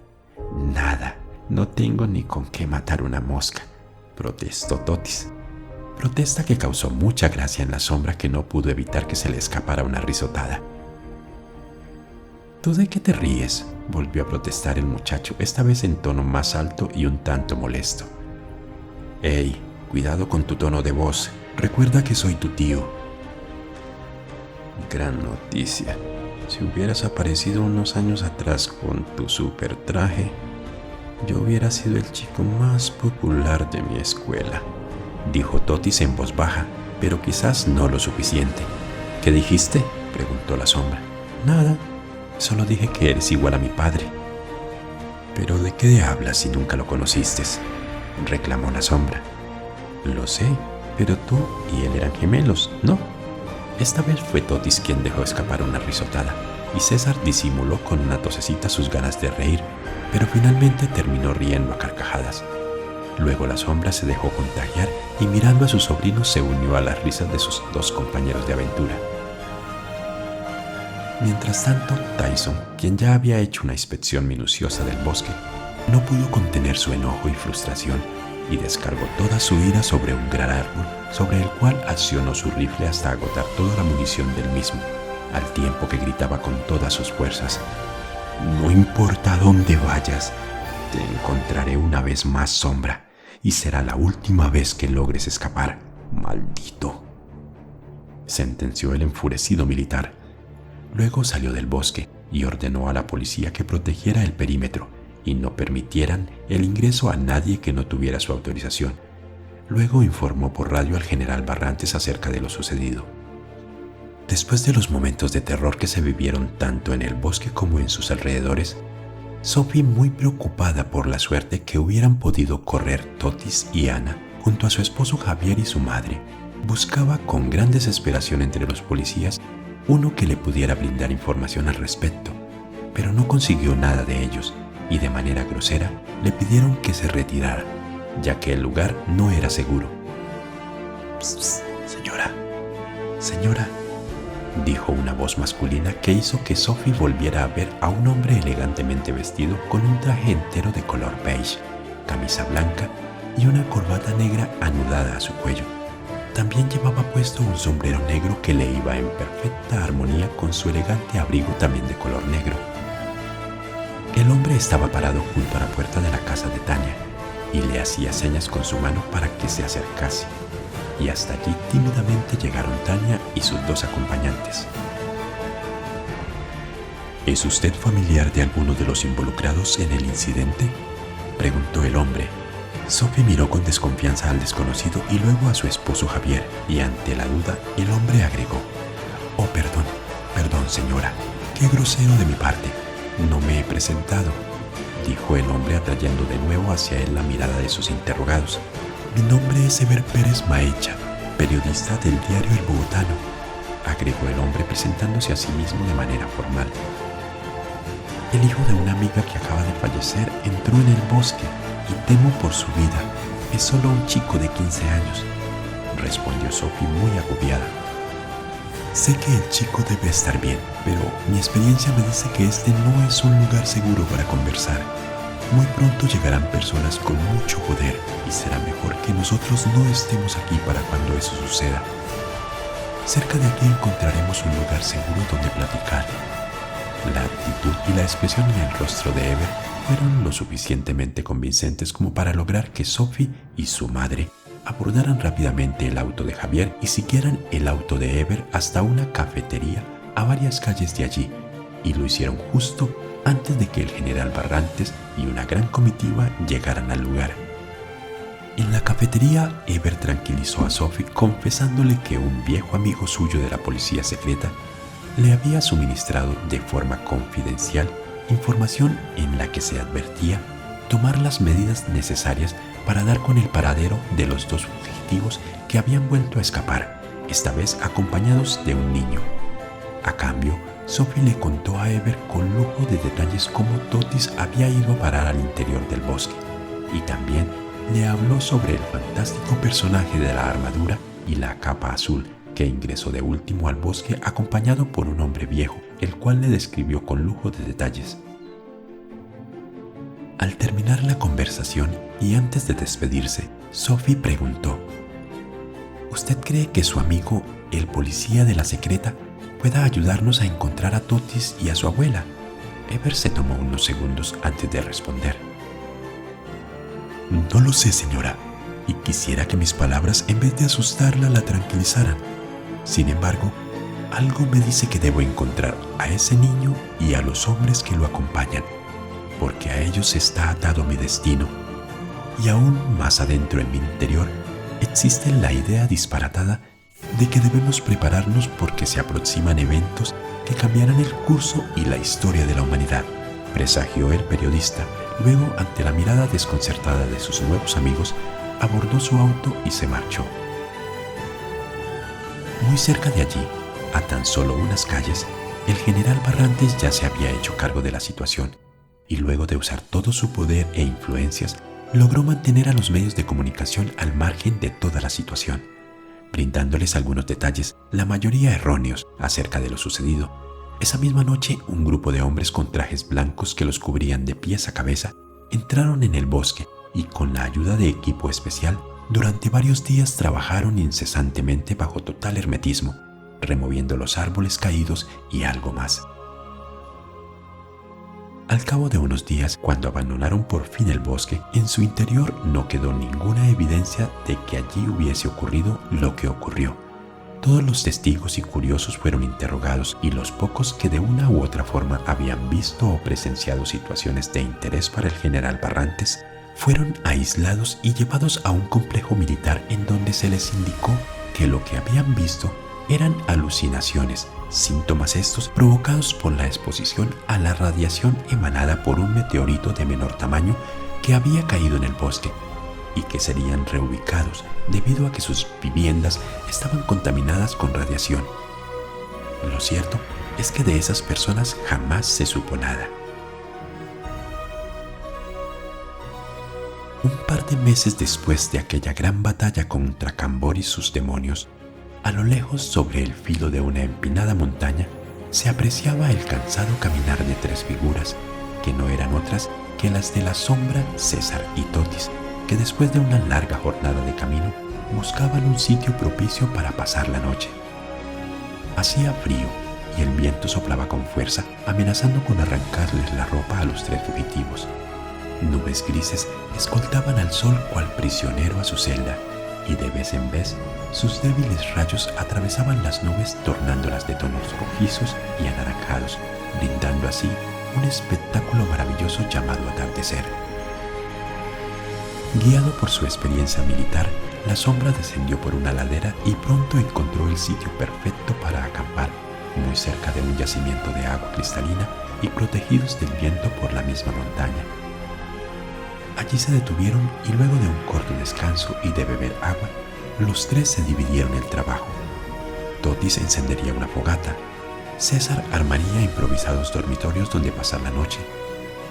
Speaker 1: nada. No tengo ni con qué matar una mosca, protestó Totis. Protesta que causó mucha gracia en la sombra, que no pudo evitar que se le escapara una risotada. ¿Tú de qué te ríes?, volvió a protestar el muchacho, esta vez en tono más alto y un tanto molesto. ¡Ey! Cuidado con tu tono de voz. Recuerda que soy tu tío. Gran noticia. Si hubieras aparecido unos años atrás con tu super traje, yo hubiera sido el chico más popular de mi escuela, dijo Totis en voz baja, pero quizás no lo suficiente. ¿Qué dijiste?, preguntó la sombra. Nada, solo dije que eres igual a mi padre. ¿Pero de qué hablas si nunca lo conociste?, reclamó la sombra. Lo sé, pero tú y él eran gemelos, ¿no? Esta vez fue Totis quien dejó escapar una risotada, y César disimuló con una tosecita sus ganas de reír, pero finalmente terminó riendo a carcajadas. Luego la sombra se dejó contagiar y, mirando a su sobrino, se unió a las risas de sus dos compañeros de aventura. Mientras tanto, Tyson, quien ya había hecho una inspección minuciosa del bosque, no pudo contener su enojo y frustración y descargó toda su ira sobre un gran árbol, sobre el cual accionó su rifle hasta agotar toda la munición del mismo, al tiempo que gritaba con todas sus fuerzas: «No importa dónde vayas, te encontraré una vez más, sombra, y será la última vez que logres escapar, maldito», sentenció el enfurecido militar. Luego salió del bosque y ordenó a la policía que protegiera el perímetro y no permitieran el ingreso a nadie que no tuviera su autorización. Luego informó por radio al general Barrantes acerca de lo sucedido. Después de los momentos de terror que se vivieron tanto en el bosque como en sus alrededores, Sophie, muy preocupada por la suerte que hubieran podido correr Totis y Ana junto a su esposo Javier y su madre, buscaba con gran desesperación entre los policías uno que le pudiera brindar información al respecto, pero no consiguió nada de ellos, y de manera grosera le pidieron que se retirara, ya que el lugar no era seguro. «Psst, señora», dijo una voz masculina que hizo que Sophie volviera a ver a un hombre elegantemente vestido con un traje entero de color beige, camisa blanca y una corbata negra anudada a su cuello. También llevaba puesto un sombrero negro que le iba en perfecta armonía con su elegante abrigo también de color negro. El hombre estaba parado junto a la puerta de la casa de Tania y le hacía señas con su mano para que se acercase, y hasta allí tímidamente llegaron Tania y sus dos acompañantes. «¿Es usted familiar de alguno de los involucrados en el incidente?», preguntó el hombre. Sophie miró con desconfianza al desconocido y luego a su esposo Javier, y ante la duda el hombre agregó: «Oh, perdón señora, qué grosero de mi parte. No me he presentado», dijo el hombre atrayendo de nuevo hacia él la mirada de sus interrogados. «Mi nombre es Eber Pérez Maecha, periodista del diario El Bogotano», agregó el hombre presentándose a sí mismo de manera formal. «El hijo de una amiga que acaba de fallecer entró en el bosque y temo por su vida. Es solo un chico de 15 años», respondió Sophie muy agobiada. «Sé que el chico debe estar bien, pero mi experiencia me dice que este no es un lugar seguro para conversar. Muy pronto llegarán personas con mucho poder y será mejor que nosotros no estemos aquí para cuando eso suceda. Cerca de aquí encontraremos un lugar seguro donde platicar». La actitud y la expresión en el rostro de Eber fueron lo suficientemente convincentes como para lograr que Sophie y su madre abordaran rápidamente el auto de Javier y siguieran el auto de Eber hasta una cafetería a varias calles de allí, y lo hicieron justo antes de que el general Barrantes y una gran comitiva llegaran al lugar. En la cafetería, Eber tranquilizó a Sophie confesándole que un viejo amigo suyo de la policía secreta le había suministrado de forma confidencial información en la que se advertía tomar las medidas necesarias para dar con el paradero de los dos fugitivos que habían vuelto a escapar, esta vez acompañados de un niño. A cambio, Sophie le contó a Eber con lujo de detalles cómo Totis había ido a parar al interior del bosque, y también le habló sobre el fantástico personaje de la armadura y la capa azul, que ingresó de último al bosque acompañado por un hombre viejo, el cual le describió con lujo de detalles. Al terminar la conversación y antes de despedirse, Sophie preguntó: ¿Usted cree que su amigo, el policía de la secreta, pueda ayudarnos a encontrar a Totis y a su abuela? Ever se tomó unos segundos antes de responder. No lo sé, señora, y quisiera que mis palabras en vez de asustarla la tranquilizaran. Sin embargo, algo me dice que debo encontrar a ese niño y a los hombres que lo acompañan, porque a ellos está atado mi destino. Y aún más adentro en mi interior existe la idea disparatada de que debemos prepararnos porque se aproximan eventos que cambiarán el curso y la historia de la humanidad, presagió el periodista. Luego, ante la mirada desconcertada de sus nuevos amigos, abordó su auto y se marchó. Muy cerca de allí, a tan solo unas calles, el general Barrantes ya se había hecho cargo de la situación y luego de usar todo su poder e influencias, logró mantener a los medios de comunicación al margen de toda la situación, brindándoles algunos detalles, la mayoría erróneos, acerca de lo sucedido. Esa misma noche, un grupo de hombres con trajes blancos que los cubrían de pies a cabeza entraron en el bosque y, con la ayuda de equipo especial, durante varios días trabajaron incesantemente bajo total hermetismo, removiendo los árboles caídos y algo más. Al cabo de unos días, cuando abandonaron por fin el bosque, en su interior no quedó ninguna evidencia de que allí hubiese ocurrido lo que ocurrió. Todos los testigos y curiosos fueron interrogados y los pocos que de una u otra forma habían visto o presenciado situaciones de interés para el general Barrantes fueron aislados y llevados a un complejo militar en donde se les indicó que lo que habían visto eran alucinaciones, síntomas estos provocados por la exposición a la radiación emanada por un meteorito de menor tamaño que había caído en el bosque y que serían reubicados debido a que sus viviendas estaban contaminadas con radiación. Lo cierto es que de esas personas jamás se supo nada. Un par de meses después de aquella gran batalla contra Cambor y sus demonios, a lo lejos, sobre el filo de una empinada montaña, se apreciaba el cansado caminar de tres figuras, que no eran otras que las de la sombra, César y Totis, que después de una larga jornada de camino, buscaban un sitio propicio para pasar la noche. Hacía frío y el viento soplaba con fuerza, amenazando con arrancarles la ropa a los tres fugitivos. Nubes grises escoltaban al sol cual prisionero a su celda, y de vez en vez sus débiles rayos atravesaban las nubes tornándolas de tonos rojizos y anaranjados, brindando así un espectáculo maravilloso llamado atardecer. Guiado por su experiencia militar, la sombra descendió por una ladera y pronto encontró el sitio perfecto para acampar, muy cerca de un yacimiento de agua cristalina y protegidos del viento por la misma montaña. Allí se detuvieron y luego de un corto descanso y de beber agua, los tres se dividieron el trabajo. Totis encendería una fogata, César armaría improvisados dormitorios donde pasar la noche,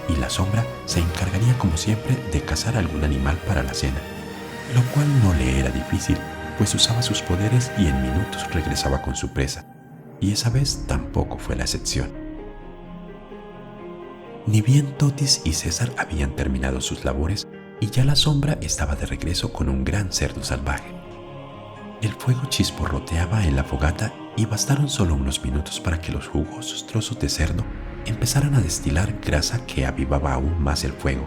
Speaker 1: y la sombra se encargaría como siempre de cazar algún animal para la cena, lo cual no le era difícil, pues usaba sus poderes y en minutos regresaba con su presa, y esa vez tampoco fue la excepción. Ni bien Totis y César habían terminado sus labores y ya la sombra estaba de regreso con un gran cerdo salvaje. El fuego chisporroteaba en la fogata y bastaron solo unos minutos para que los jugosos trozos de cerdo empezaran a destilar grasa que avivaba aún más el fuego.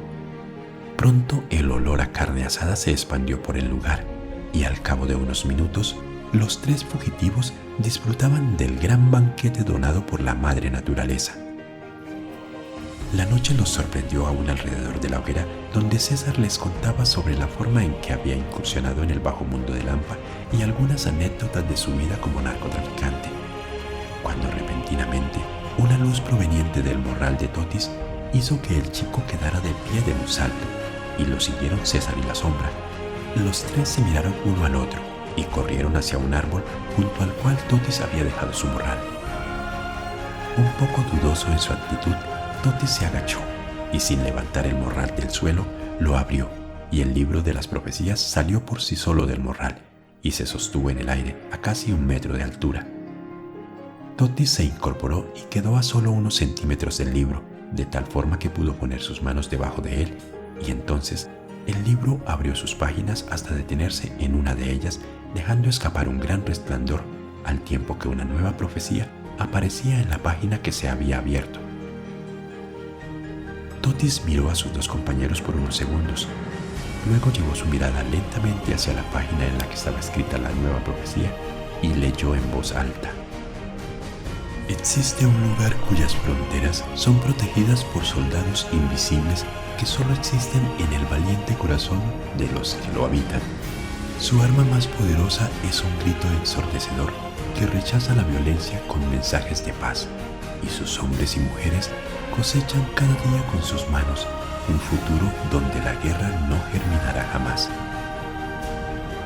Speaker 1: Pronto el olor a carne asada se expandió por el lugar y al cabo de unos minutos los tres fugitivos disfrutaban del gran banquete donado por la madre naturaleza. La noche los sorprendió aún alrededor de la hoguera, donde César les contaba sobre la forma en que había incursionado en el bajo mundo de Lampa y algunas anécdotas de su vida como narcotraficante, cuando repentinamente una luz proveniente del morral de Totis hizo que el chico quedara de pie de un salto, y lo siguieron César y la sombra. Los tres se miraron uno al otro y corrieron hacia un árbol junto al cual Totis había dejado su morral. Un poco dudoso en su actitud, Totis se agachó y sin levantar el morral del suelo, lo abrió y el libro de las profecías salió por sí solo del morral, y se sostuvo en el aire a casi 1 metro de altura. Totis se incorporó y quedó a solo unos centímetros del libro, de tal forma que pudo poner sus manos debajo de él, y entonces el libro abrió sus páginas hasta detenerse en una de ellas, dejando escapar un gran resplandor, al tiempo que una nueva profecía aparecía en la página que se había abierto. Totis miró a sus 2 compañeros por unos segundos. Luego llevó su mirada lentamente hacia la página en la que estaba escrita la nueva profecía y leyó en voz alta. Existe un lugar cuyas fronteras son protegidas por soldados invisibles que solo existen en el valiente corazón de los que lo habitan. Su arma más poderosa es un grito ensordecedor que rechaza la violencia con mensajes de paz, y sus hombres y mujeres cosechan cada día con sus manos un futuro donde la guerra no germinará jamás.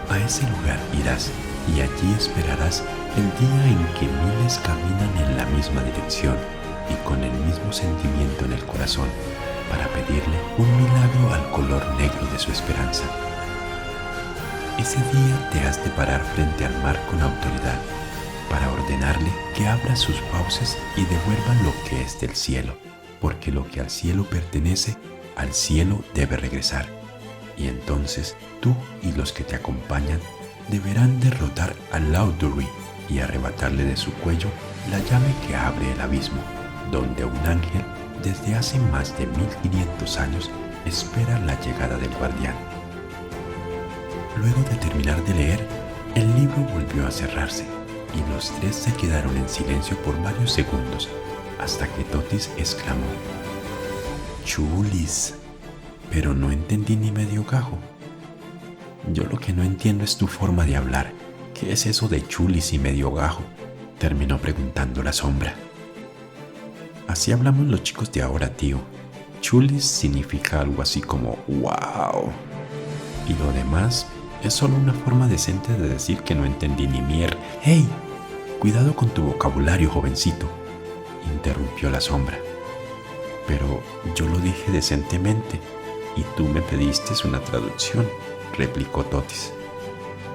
Speaker 1: A ese lugar irás y allí esperarás el día en que miles caminan en la misma dirección y con el mismo sentimiento en el corazón para pedirle un milagro al color negro de su esperanza. Ese día te has de parar frente al mar con autoridad para ordenarle que abra sus fauces y devuelva lo que es del cielo, porque lo que al cielo pertenece, al cielo debe regresar. Y entonces tú y los que te acompañan deberán derrotar a Laudruey y arrebatarle de su cuello la llave que abre el abismo, donde un ángel desde hace más de 1500 años espera la llegada del guardián. Luego de terminar de leer, el libro volvió a cerrarse y los 3 se quedaron en silencio por varios segundos hasta que Totis exclamó: «Chulis, pero no entendí ni medio gajo». «Yo lo que no entiendo es tu forma de hablar. ¿Qué es eso de chulis y medio gajo?», terminó preguntando la sombra. «Así hablamos los chicos de ahora, tío. Chulis significa algo así como wow. Y lo demás es solo una forma decente de decir que no entendí ni mier». «¡Hey! Cuidado con tu vocabulario, jovencito», interrumpió la sombra. «Pero yo lo dije decentemente y tú me pediste una traducción», replicó Totis.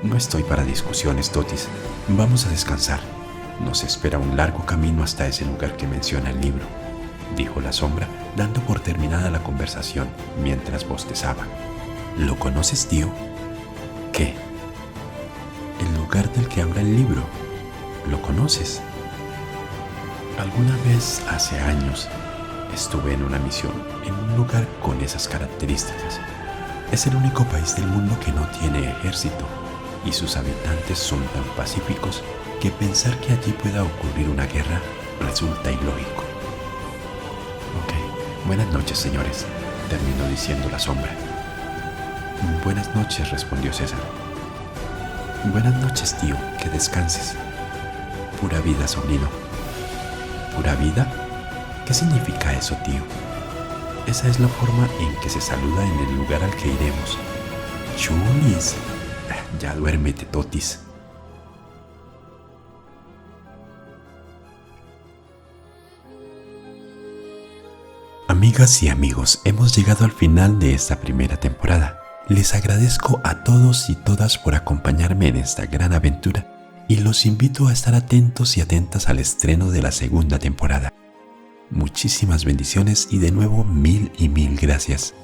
Speaker 1: «No estoy para discusiones, Totis. Vamos a descansar. Nos espera un largo camino hasta ese lugar que menciona el libro», dijo la sombra, dando por terminada la conversación mientras bostezaba. «¿Lo conoces, tío?» «¿Qué?» «El lugar del que habla el libro. ¿Lo conoces?» «Alguna vez, hace años, estuve en una misión en un lugar con esas características. Es el único país del mundo que no tiene ejército y sus habitantes son tan pacíficos que pensar que allí pueda ocurrir una guerra resulta ilógico». «Ok, buenas noches, señores», terminó diciendo la sombra. «Buenas noches», respondió César. «Buenas noches, tío, que descanses». «Pura vida, sobrino». «¿Pura vida? ¿Qué significa eso, tío?» «Esa es la forma en que se saluda en el lugar al que iremos». «Chulis». «Ya duérmete, Totis». Amigas y amigos, hemos llegado al final de esta primera temporada. Les agradezco a todos y todas por acompañarme en esta gran aventura y los invito a estar atentos y atentas al estreno de la segunda temporada. Muchísimas bendiciones y de nuevo mil y mil gracias.